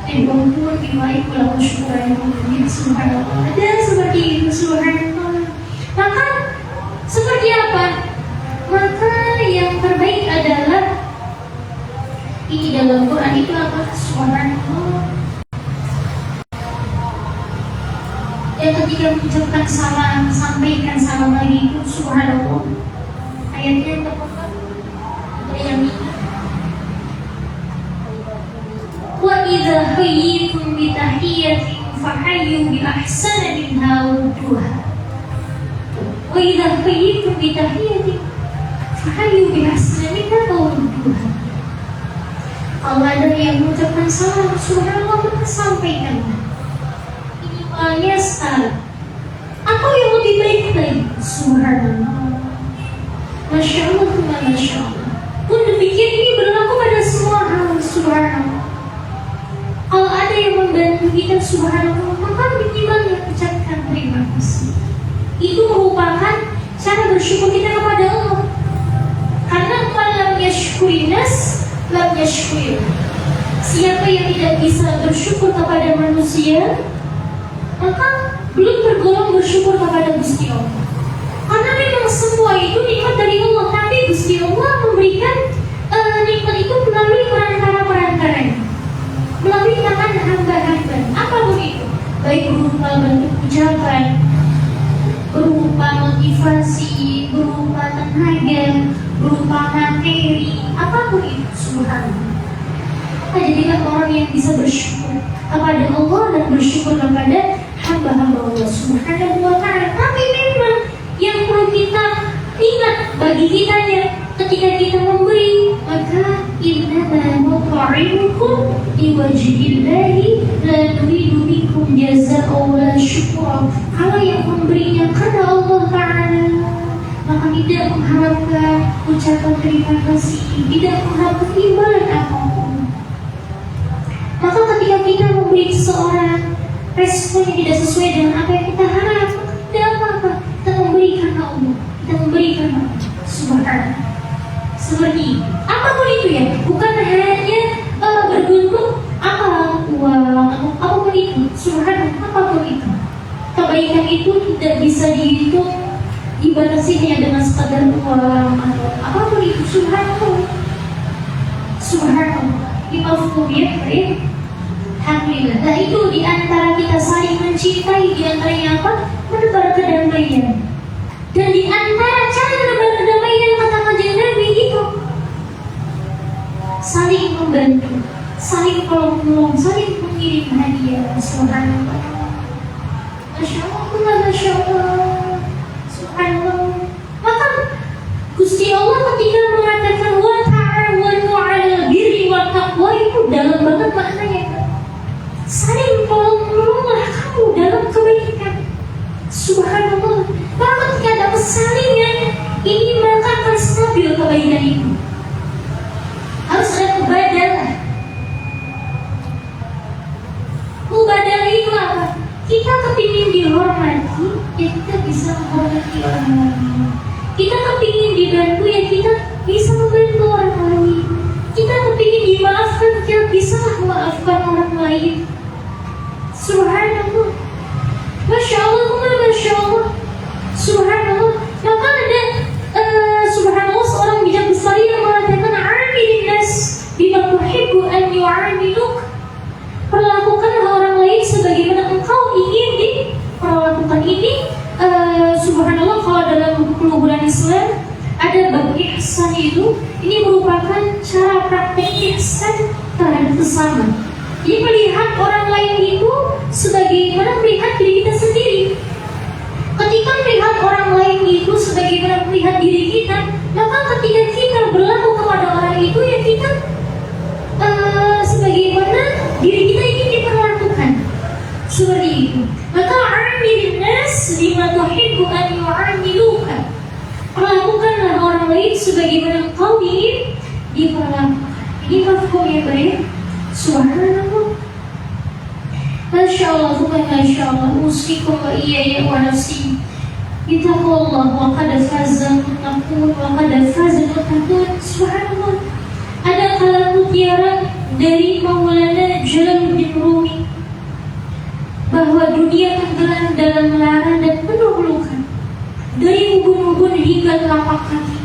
Ampun, dimai pulang syukuran yang subhanallah. Ada seperti itu. Subhanallah. Maka seperti apa? Maka yang terbaik adalah ini dalam Quran itu apa? Subhanallah. Dan ketika mengucapkan salam, sampaikan salam lagi itu subhanallah. Ayatnya tepat yang ini. Wa idza hayyitum bi tahiyyatin fahayyu bi ahsana minha rudduha. Wa idza hayyitum bi tahiyyatin fahayyu bi ahsana minha rudduha. Kalau ada yang mengucapkan salam, subhanallah, kita sampaikan. Setara atau yang lebih baik lagi. Subhanallah. Masya Allah, Masya Allah. Pun demikian ini berlaku pada semua hal. Subhanallah. Kalau ada yang membantu kita, subhanallah, maka minimal yang ucapkan terima kasih. Itu merupakan cara bersyukur kita kepada Allah. Karena malam yashkurinas lam yashkurir. Siapa yang tidak bisa bersyukur kepada manusia, maka belum tergolong bersyukur kepada Gusti Allah. Karena memang semua itu nikmat dari Allah, tapi Gusti Allah memberikan nikmat itu melalui perantara-perantaranya, melalui tangan hamba-hamba. Apapun itu, baik berupa bentuk ucapan, berupa motivasi, berupa tenaga, berupa materi, apapun itu. Subhanallah. Maka jadilah orang yang bisa bersyukur kepada Allah dan bersyukur kepada hamba-hamba Allah Subhanahu wa ta'ala. Tapi memang yang perlu kita ingat bagi kita ya, Ketika kita memberi, maka innama nut'imukum liwajhillahi la nuridu minkum jazaa'an wala syukra. Kalau yang memberinya karena Allah Ta'ala, maka tidak mengharapkan ucapan terima kasih, tidak mengharapkan imbalan apapun. Maka ketika kita memberi seseorang, responnya tidak sesuai dengan apa yang kita harap, tidak apa-apa. Kita memberi karena Allah, kita memberi karena Allah Subhanahu. Seperti apapun itu ya, bukan hanya berbentuk apa uang atau apapun itu, Subhanahu, apapun itu. Kebaikan itu tidak bisa dihitung, dibatasi hanya dengan sekadar uang atau apapun itu, Subhanahu. Subhanahu. Mafhum ya, baik. Alhamdulillah. Nah itu di antara kita saling mencintai, di antaranya apa? Menebar kedamaian. Dan di antara cara menebar kedamaian kata kajian Nabi itu saling membantu, saling tolong-menolong, saling mengirim hadiah. Subhanallah. Masya Allah, Masya Allah. Subhanallah. Maka Gusti Allah ketika mengatakan wa ta'awanu 'alal birri wat taqwa itu dalam banget maknanya. Saling tolong-menolonglah kamu dalam kebaikan. Subhanallah. Maka ketika ada persalingan, ini maka akan stabil kebaikan itu. Harus ada mubadalah. Mubadalah itu apa? Kita kepingin dihormati, ya kita bisa menghormati orang lain. Kita kepingin dibantu, ya kita bisa membantu orang lain. Kita kepingin dimaafkan, ya bisa memaafkan orang lain. Subhanallah. Masya Allah, Masya Allah. Subhanallah. Maka ada Subhanallah seorang bijak besar yang mengatakan amilin nas bima tuhibbu an yu'amiluk. Perlakukanlah orang lain sebagaimana engkau ingin diperlakukan. Ini Subhanallah, kalau dalam buku luhuran Islam ada bab ihsan itu, ini merupakan cara praktek ihsan terhadap sesama. Jadi melihat orang lain itu sebagaimana melihat diri kita sendiri. Ketika melihat orang lain itu sebagaimana melihat diri kita, maka ketika kita berlaku kepada orang itu, ya kita sebagaimana diri kita ingin diperlakukan. Seperti itu. Maka amilin nas bima tuhibbu an yu'amiluka. Perlakukanlah orang lain sebagaimana engkau ingin diperlakukan. Ini mafhum ya baik. Subhanallah. Masya Allah, Masya Allah. Usikum wa iyaya wa nafsi bitaqwallah wa qad faza muttaqun wa qad faza muttaqun. Subhanallah. Ada kala mutiara dari Maulana Jalaluddin Rumi bahwa dunia tenggelam dalam lara dan penuh luka, dari ubun-ubun hingga telapak kaki.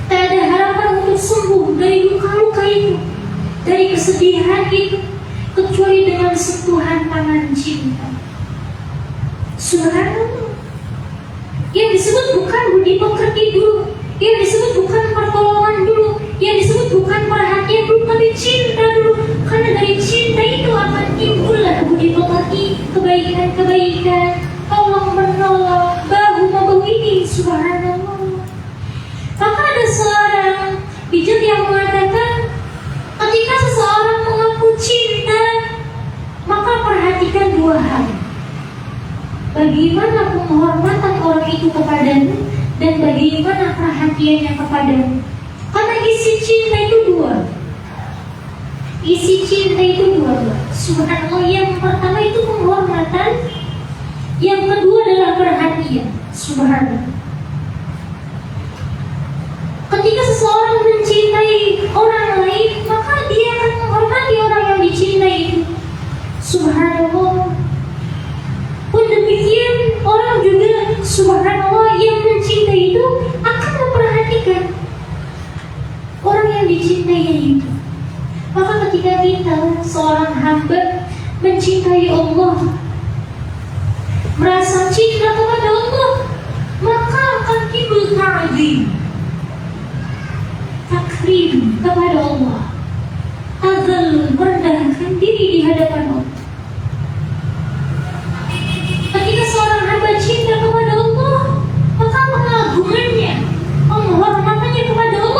Tak ada harapan untuk sembuh dari luka-luka itu, dari kesedihan itu, kecuali dengan sentuhan tangan cinta. Subhanallah. Yang disebut bukan budi pekerti dulu, yang disebut bukan pertolongan dulu, yang disebut bukan perhatian dulu, tapi cinta dulu. Karena dari cinta itu akan timbullah budi pekerti, kebaikan-kebaikan. Allah menolong bahu-bahu ini. Subhanallah. Maka ada seorang bijak yang mengatakan, ketika seseorang mengaku cinta, maka perhatikan dua hal. Bagaimana penghormatan orang itu kepadamu, dan bagaimana perhatiannya kepadamu. Karena isi cinta itu dua. Isi cinta itu dua. Subhanallah. Yang pertama itu penghormatan, yang kedua adalah perhatian. Subhanallah. Ketika seseorang mencintai orang lain, maka dia akan menghormati orang yang dicintai itu. Subhanallah. Pun demikian orang juga, subhanallah, yang mencintai itu akan memperhatikan orang yang dicintainya itu. Maka ketika kita seorang hamba mencintai Allah, merasa cinta kepada Allah, maka akan timbul ta'zim, takrim kepada Allah, tazallul, merendahkan diri di hadapan Allah. Ketika seorang hamba cinta kepada Allah, maka pengagungannya, penghormatannya kepada Allah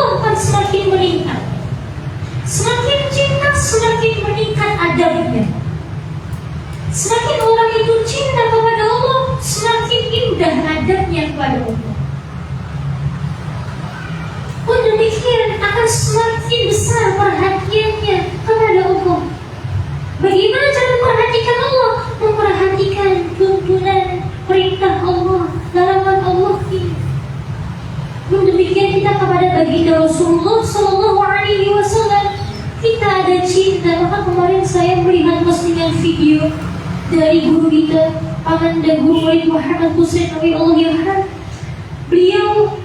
demikian akan semakin besar perhatiannya kepada Allah. Bagaimana cara memperhatikan Allah? Memperhatikan tuntunan perintah Allah, larangan Allah ini. Demikian kita kepada baginda Rasulullah Sallallahu Alaihi Wasallam, kita ada cinta. Maka kemarin saya melihat postingan video dari guru kita, Pamandan Guru Walid Muhammad Hussein Nabi Allah Yarham. Beliau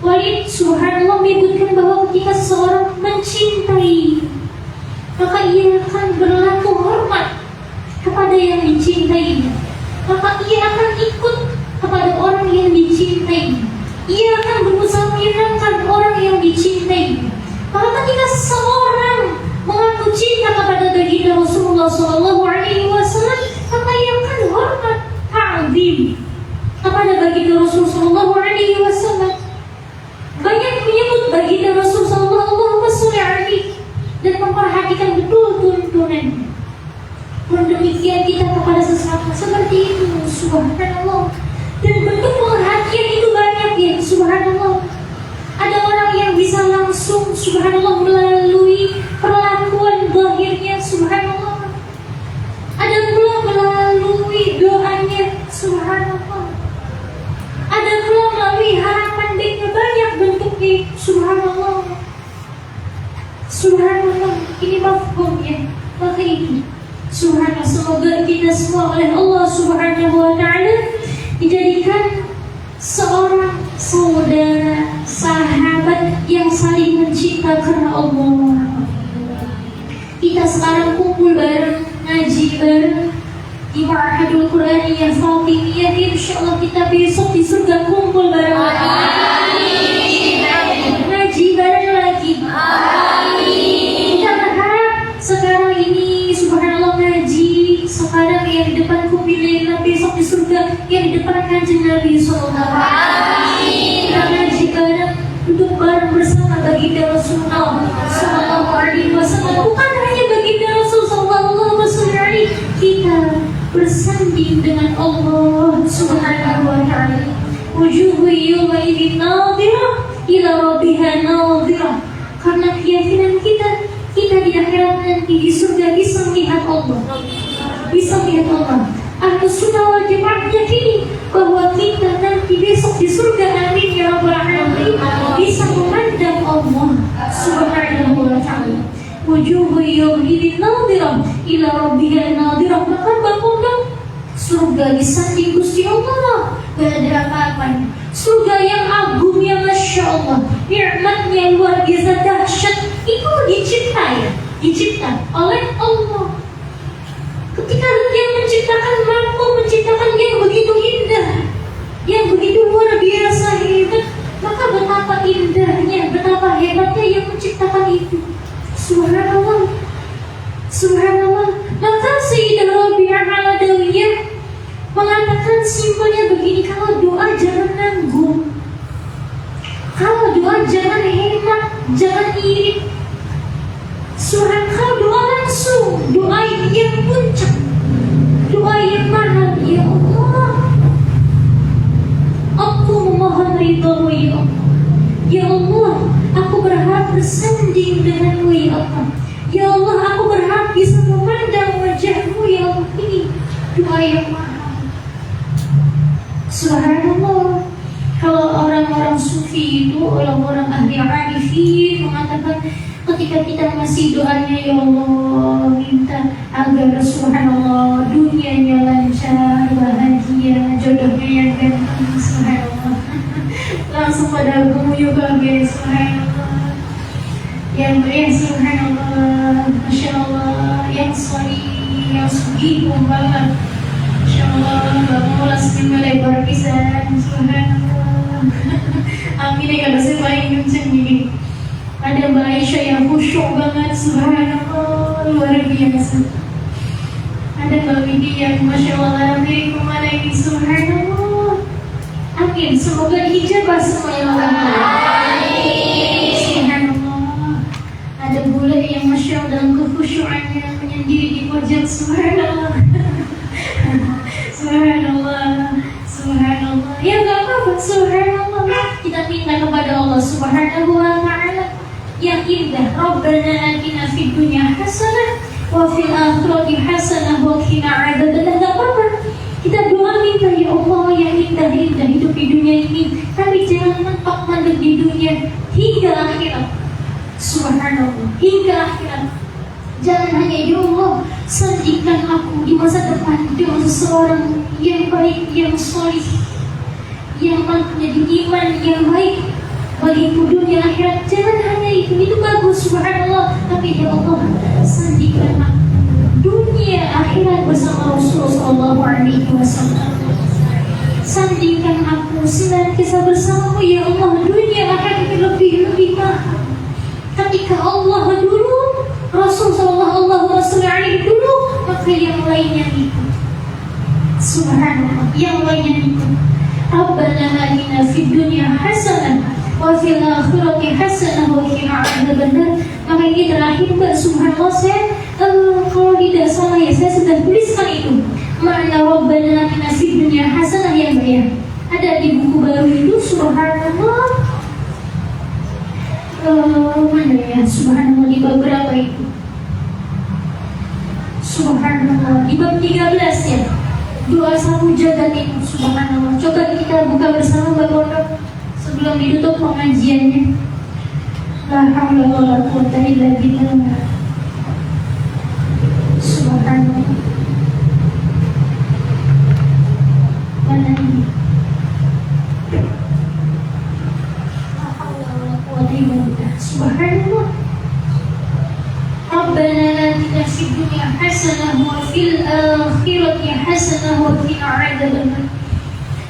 Walid subhanallah menyebutkan bahwa ketika seseorang mencintai, maka ia akan berlaku hormat kepada yang dicintainya, maka ia akan ikut kepada orang yang dicintainya, ia akan berusaha menyenangkan orang yang dicintainya. Maka ketika seseorang mengaku cinta kepada baginda Rasulullah Sallallahu Alaihi Wasallam, maka ia akan hormat, ta'zim kepada baginda Rasulullah Sallallahu Alaihi Wasallam. Banyak menyebut baginda Rasulullah Sallallahu Alaihi dan memperhatikan betul tuntunannya. Dan demikian kita kepada sesama seperti itu, subhanallah. Dan bentuk perhatian itu banyak ya, subhanallah. Ada orang yang bisa langsung, subhanallah, melalui perlakuan zahirnya, subhanallah. Ada pula melalui doanya, subhanallah. Ada pula melalui harapan baiknya, banyak bentuknya, subhanallah. Subhanallah, ini mafhumnya. Maka itu, subhanallah, semoga kita semua oleh Allah Subhanahu wa ta'ala dijadikan seorang saudara, sahabat yang saling mencinta karena Allah. Kita sekarang kumpul bareng, ngaji bareng di Ma'hadul Quraniyah Fatimiyah. Insyaallah kita besok di surga kumpul bareng lagi, ngaji bareng lagi. Kita berharap sekarang ini subhanallah ngaji, sekarang yang di depan kumilena, besok di surga yang di depan kanjeng Nabi sallallahu alaihi wasallam. Kita ngaji bareng, duduk bareng bersama baginda Rasulullah sallallahu alaihi wasallam. Bukan hanya baginda Rasul sallallahu alaihi wasallam, kita bersanding dengan Allah Subhanahu wa ta'ala. Wujuhu yawma idzin nadhirah ila rabbiha nadhirah. Karena keyakinan kita di akhirat nanti di surga bisa melihat Allah, bisa melihat Allah. Ahlus sunnah wal jamaah yakini bahwa kita nanti besok di surga, amin ya rabbal alamin, bisa memandang Allah Subhanahu wa ta'ala. Wujuhu yawma idzin nadhirah ila rabbiha nadhirah. Maka bangunlah surga disanding Gusti Allah, gak ada apa-apanya. Surga yang agung, yang masya Allah, nikmatnya luar biasa dahsyat. Itu dicipta oleh Allah. Ketika yang menciptakan mampu menciptakan yang begitu indah, yang begitu luar biasa hebat, maka betapa indahnya, betapa hebatnya yang menciptakan itu. Subhanallah, subhanallah. Maka Sayyidah Rabi'ah Al-Adawiyah mengatakan simpelnya begini, kalau doa jangan nanggung, kalau doa jangan hemat, jangan irit. Kalau doa langsung, doa yang puncak, doa yang mahal. Ya Allah, aku memohon ridhamu ya Allah. Ya Allah, aku berharap bersanding denganmu ya Allah. Ya Allah, aku berharap bisa memandang wajahmu ya Allah. Ini doa yang mahal. Subhanallah. Kalau orang-orang sufi itu, orang-orang ahli arifin mengatakan ketika kita masih doanya, ya Allah, minta agar subhanallah dunianya lancar, bahagia, jodohnya yang ganteng, subhanallah. Langsung pada guyup guys, subhanallah. Yang subhanallah, masya Allah, yang sorry, yang sugi banget, masya Allah, gak mau lasnya melebar pisan, subhanallah. Amin ya kalau saya paling kenceng ini. Ada Mbak Aisyah yang khusyuk banget, subhanallah, luar biasa. Ada Mbak Widi yang masya Allah dari kemana ini, subhanallah. Amin, semoga diijabah semuanya. Subhanallah. Ada bule yang masya Allah dalam kekhusyukannya menyendiri di pojok, subhanallah. Subhanallah, subhanallah. Ya gak apa-apa, subhanallah. Kita minta Yakinlah kepada Allah Subhanahu wa Ta'ala. Yakinlah Rabbana atina fid dunya hasanah wa fil akhirati hasanah wa qina adzabannar. Enggak apa-apa kita doa minta, ya Allah yang indah-indah hidup di dunia ini, tapi jangan mentok mandek di dunia hingga akhirat. Subhanallah, hingga akhirat. Jangan hanya, ya Allah sandikan aku di masa depan dengan seseorang yang baik, yang solih, yang mempunyai iman yang baik bagiku dunia akhirat. Jangan hanya itu bagus, subhanallah, tapi ya Allah sandikan aku dunia akhirat bersama Rasulullah SAW. Sandingkan aku senantiasa bersamamu ya Allah. Dunia akhirat lebih mahal. Ketika Allah dulu, Rasulullah SAW dulu, maka yang lainnya itu. Subhanallah, yang lainnya itu. Rabbana atina fid dunya hasanah wa fil akhirati hasanah wa qina adzabannar. Maka ini terakhir Mbak, subhanallah, saya kalau tidak salah ya, saya sudah tuliskan itu makna Rabbana atina fid dunya hasanah yang banyak. Ada di buku baru itu, subhanallah. Mana ya, subhanallah, di bab berapa itu? Subhanallah, di bab 13 ya. Doa satu jagat itu, subhanallah. Coba kita buka bersama Bapak sebelum ditutup pengajiannya. La haula wala quwwata illa billah. Subhanallah. Mana ini? La haula wala quwwata illa billah. Subhanallah. Rabbana atina fid dunya hasanah wa fil akhirati hasanah wa qina adzabannar.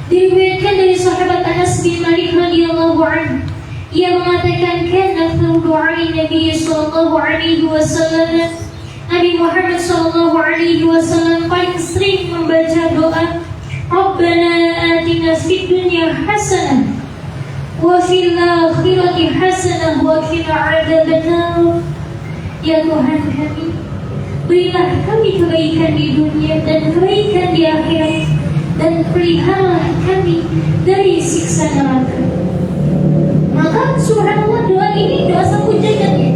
Diriwayatkan dari sahabat Anas bin Malik radhiyallahu anhu, ia mengatakan kana du'ai Nabi sallallahu alaihi wasallam, Nabi Muhammad sallallahu alaihi wasallam paling sering membaca doa Rabbana atina fid dunya hasanah wa fil akhirati hasanah wa qina adzabannar. Ya Tuhan kami, berilah kami kebaikan di dunia dan kebaikan di akhirat, dan peliharalah kami dari siksa neraka. Maka subhanallah, doa ini doa sapu jagat ya,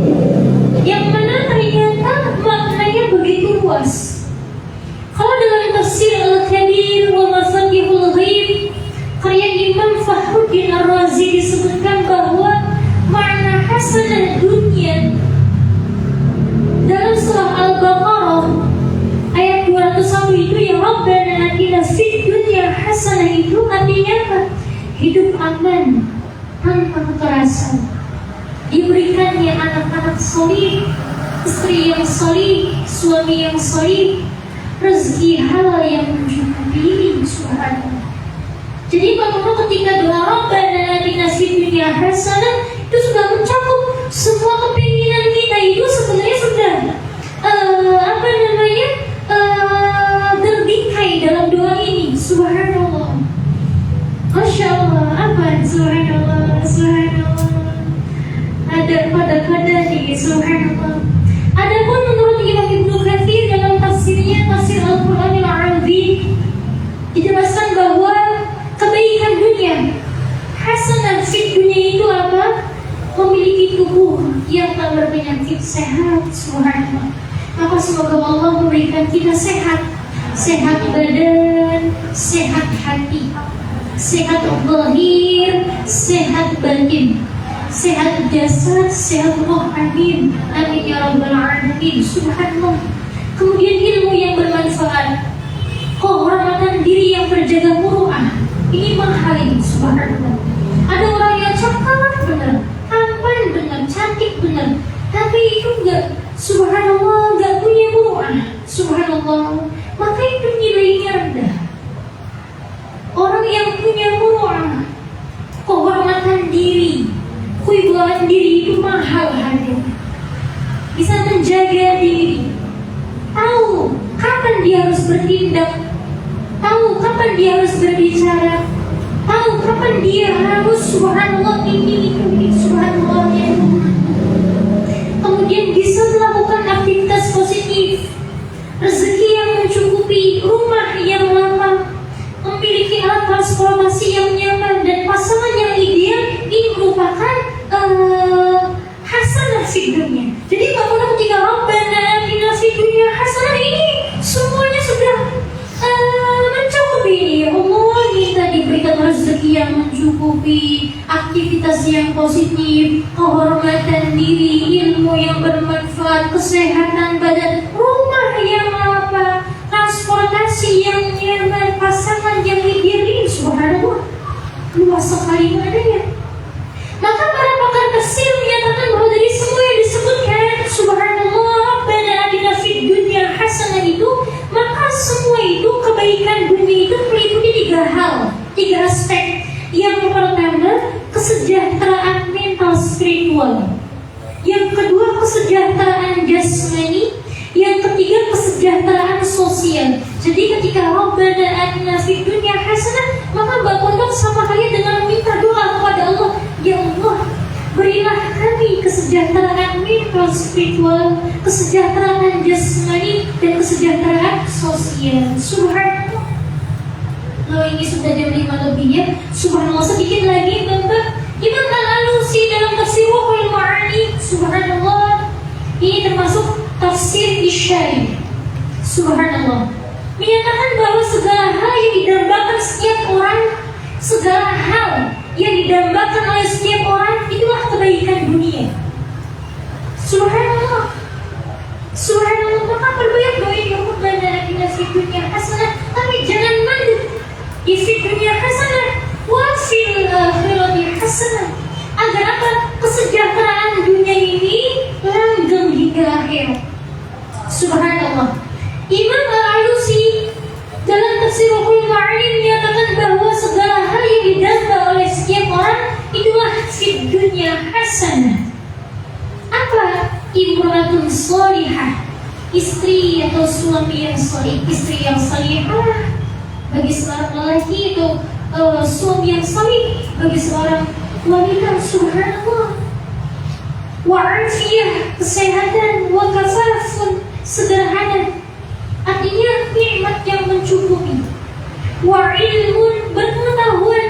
yang mana ternyata maknanya begitu luas. Kalau dalam tafsir Al-Kabir wa Mafatihul Ghaib karya Imam Fakhruddin Ar-Razi disebutkan bahwa makna hasanah dunia dalam surah Al-Baqarah ayat 201 itu, ya Rabbana atina fid dunya hasanah, itu artinya apa? Hidup aman tanpa kekerasan, diberikannya anak-anak solih, istri yang solih, suami yang solih, rezeki halal yang mencukupi. Subhanallah. Jadi Bapak ketika doa Rabbana atina fid dunya hasanah itu sudah mencakup semua keinginan kita. Itu sebenarnya sudah terdikai dalam doa ini. Subhanallah, Masya Allah, apa? Subhanallah, subhanallah. Ada pada nih, subhanallah. Adapun menurut Imam Ibnu Katsir dalam tafsirnya, tafsir Al-Qur'anil Azim, dijelaskan bahwa kebaikan dunia, hasanah fid dunia itu apa? Memiliki tubuh yang tak berpenyakit, sehat. Subhanallah. Maka semoga Allah memberikan kita sehat, sehat badan, sehat hati, sehat zahir, sehat batin, sehat jasad, sehat roh. Amin, amin ya rabbal alamin. Subhanallah. Kemudian ilmu yang bermanfaat, kehormatan diri yang terjaga muruah, ini mahal ini. Subhanallah. Ada orang yang cakap benar, tampan benar, cantik benar, tapi itu enggak, subhanallah, enggak punya muruah. Subhanallah. Maka itu nilainya rendah. Orang yang punya muruah, kehormatan diri, kewibawaan diri itu mahal harganya. Bisa menjaga diri, tahu kapan dia harus bertindak, tahu kapan dia harus berbicara, tahu kapan dia harus subhanallah ini subhanallah ya. Kemudian bisa melakukan aktivitas positif, rezeki yang mencukupi, rumah yang lapang, memiliki alat transportasi yang nyaman, dan pasangan yang ideal. Ini yang positif, kehormatan diri, ilmu yang bermanfaat, kesehatan badan, rumah yang apa, transportasi yang nyaman, pasangan yang ideal. Subhanallah, luas sekali adanya. Maka para pakar tafsir menyatakan bahwa dari semua yang disebutkan, subhanallah, Rabbana atina fid dunya hasanah itu, maka semua itu kebaikan dunia itu meliputi 3 hal, 3 aspek. Yang pertama, kesejahteraan mental spiritual. Yang kedua, kesejahteraan jasmani. Yang ketiga, kesejahteraan sosial. Jadi ketika Rabbana atina fid dunya hasanah, maka Mbak Pondok sama halnya dengan meminta doa kepada Allah, ya Allah, berilah kami kesejahteraan mental spiritual, kesejahteraan jasmani, dan kesejahteraan sosial. Subhanallah. Kalau ini sudah jam 5 lebih ya. Subhanallah, sedikit lagi Bapak. Imam Al-Alusi dalam tafsir Ruhul Ma'ani, subhanallah, ini termasuk tafsir Isyari. Subhanallah, menyatakan bahwa segala hal yang didambakan setiap orang, segala hal yang didambakan oleh setiap orang, itulah kebaikan dunia. Subhanallah. Subhanallah, maka perbanyak doa ya Rabbana atina fid dunya hasanah, tapi jangan mandek. Di fid dunya hasanah wa fil akhirati hasanah, agar apa? Kesejahteraan dunia ini langgeng hingga akhirat. Subhanallah. Imam Al-Alusi dalam tafsir Ruhul Ma'ani menyatakan bahwa segala hal yang didamba oleh setiap orang itulah fid dunya hasanah. Apa? Imratun sholihah, istri atau suami yang salih, istri yang salihah bagi seorang lelaki itu suami yang salih bagi seorang wanita. Subhanallah. Wa'afiyah, kesehatan, wa kafafun, sederhana, artinya nikmat yang mencukupi. Wa ilmun, berpengetahuan.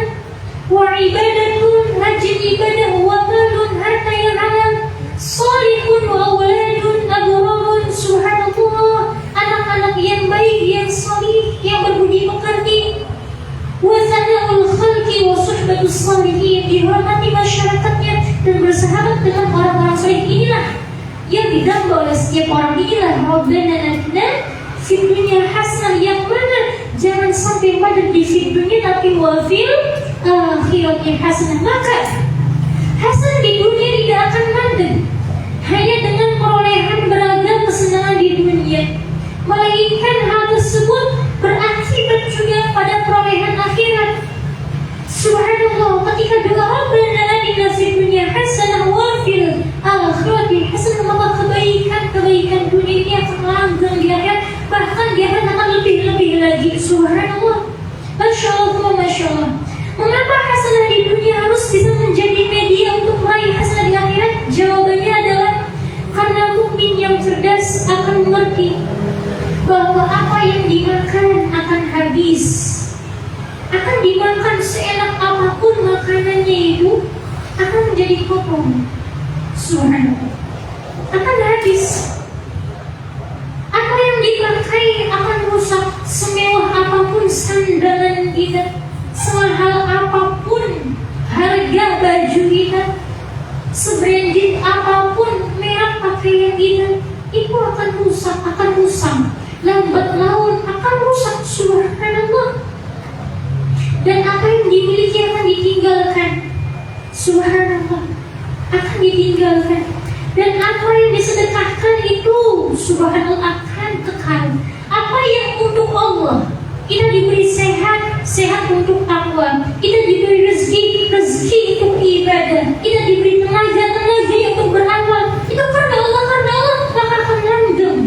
Wa ibadatun, rajin ibadah. Wa malun, harta yang halal. Salihun wa auladun abrarun. Subhanallah, anak-anak yang baik, yang salih, yang berbudi pekerti. Wa thana'ul khalqi wa suhbatus salihin, dihormati masyarakatnya dan bersahabat dengan orang-orang saleh. Inilah yang didamba oleh setiap orang. Inilah Rabbana atina fid dunya hasanah, yang mana jangan sampai pada di fid dunya, tapi wa fil akhirati hasanah. Maka hasanah di dunia tidak akan mandek hanya dengan perolehan beragam kesenangan di dunia, melainkan hal tersebut berakibat juga pada perolehan akhirat. Subhanallah, ketika doa Rabbana atina fid dunya hasanah wa fil akhirati hasanah, maka kebaikan dunia ini akan langgeng di akhirat, bahkan di akhirat akan lebih-lebih lagi. Subhanallah. Masya Allah, Masya Allah. Mengapa hasanah di dunia harus bisa menjadi media untuk meraih hasanah di akhirat? Jawabannya adalah karena mukmin yang cerdas akan mengerti bahwa apa yang dimakan akan habis. Akan dimakan seenak apapun makanannya itu akan menjadi kotor. Subhanallah, akan habis. Apa yang dipakai akan rusak. Semewah apapun sandalan kita, semahal apapun harga baju kita, sebranded apapun merek pakaian kita, itu akan rusak, akan usang. Lambat laun akan rusak. Subhanallah. Dan apa yang dimiliki akan ditinggalkan. Subhanallah, akan ditinggalkan. Dan apa yang disedekahkan itu, subhanallah, akan kekal. Apa yang untuk Allah, kita diberi sehat, sehat untuk takwa. Kita diberi rezeki, rezeki untuk ibadah. Kita diberi tenaga, tenaga untuk beramal. Itu karena Allah, maka akan langgeng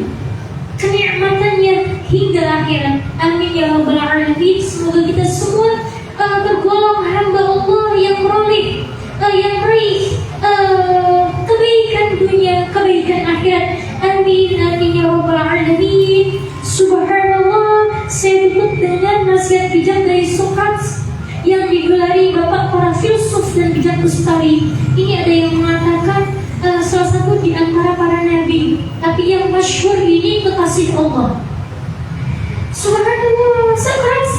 kenikmatannya hingga akhirat. Amin ya rabbal alamin. Semoga kita semua tergolong hamba Allah yang meroleh, yang meraih kebaikan dunia, kebaikan akhirat. Amin, amin ya rabbal alamin. Subhanallah. Saya tutup dengan nasihat bijak dari Sokrates yang digelari bapak para filsuf dan bijak Ustari. Ini ada yang mengatakan salah satu di antara para nabi, tapi yang masyhur ini kekasih Allah. Subhanallah. Sokrates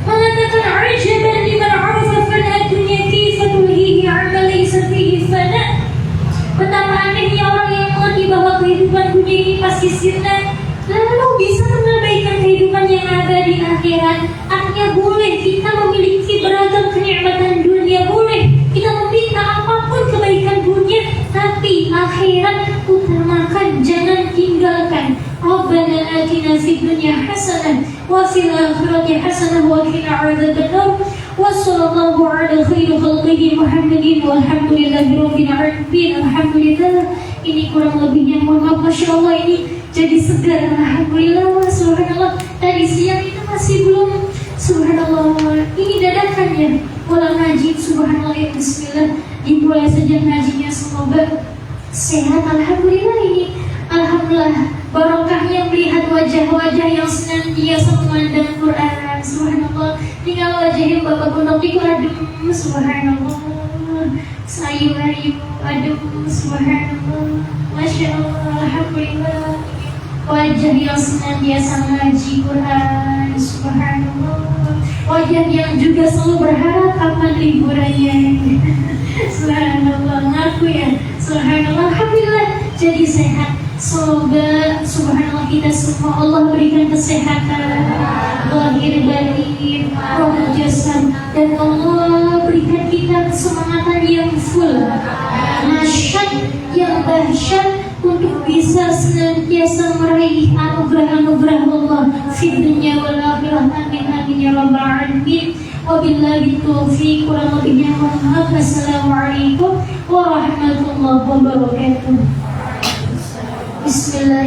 mengatakan, ajaban liman arafa fana dunya kifatul fihi 'amal laysa fihi fana. Betapa anehnya orang yang mengerti bahwa kehidupan dunia ini pasti sirna, lalu bisa mengabaikan kehidupan yang ada di akhirat. Artinya boleh kita memiliki beragam kenikmatan dunia, boleh kita meminta apapun kebaikan dunia, tapi akhirat utamakan, jangan tinggalkan. Rabbana atina fid dunya hasanah wa fil akhirati hasanah wa qina adzabannar. Wa sallallahu ala khairi khalqihi Muhammadin walhamdulillahi rabbil alamin. Alhamdulillah. Ini kurang lebihnya mohon maaf. Masya Allah, ini jadi segar. Alhamdulillah, subhanallah. Tadi siang itu masih belum, subhanallah. Ini dadakan ya, ulang ngaji, subhanallah ya, bismillah. Dimulai saja ngajinya, semoga sehat. Alhamdulillah ini, alhamdulillah. Barokahnya melihat wajah-wajah yang senantiasa memandang Quran, subhanallah. Tinggal wajahnya Bapak Pondok di adem, subhanallah. Sayu-ayu, adem, subhanallah. Masya Allah, alhamdulillah. Wajah yang senantiasa ngaji Quran, subhanallah. Wajah yang juga selalu berharap kapan liburannya. Subhanallah, ngaku ya, subhanallah. Alhamdulillah jadi sehat. Semoga subhanallah kita semua Allah berikan kesehatan lahir batin, roh jasad, dan Allah berikan kita kesemangatan yang full, nasyat yang dahsyat untuk bisa senantiasa meraih anugerah-anugerah Allah fi dunya wal akhirah. Amin amin ya rabbal alamin. Wabillahi taufiq, kurang lebihnya mohon maaf. Assalamualaikum warahmatullahi wabarakatuh. Bismillah.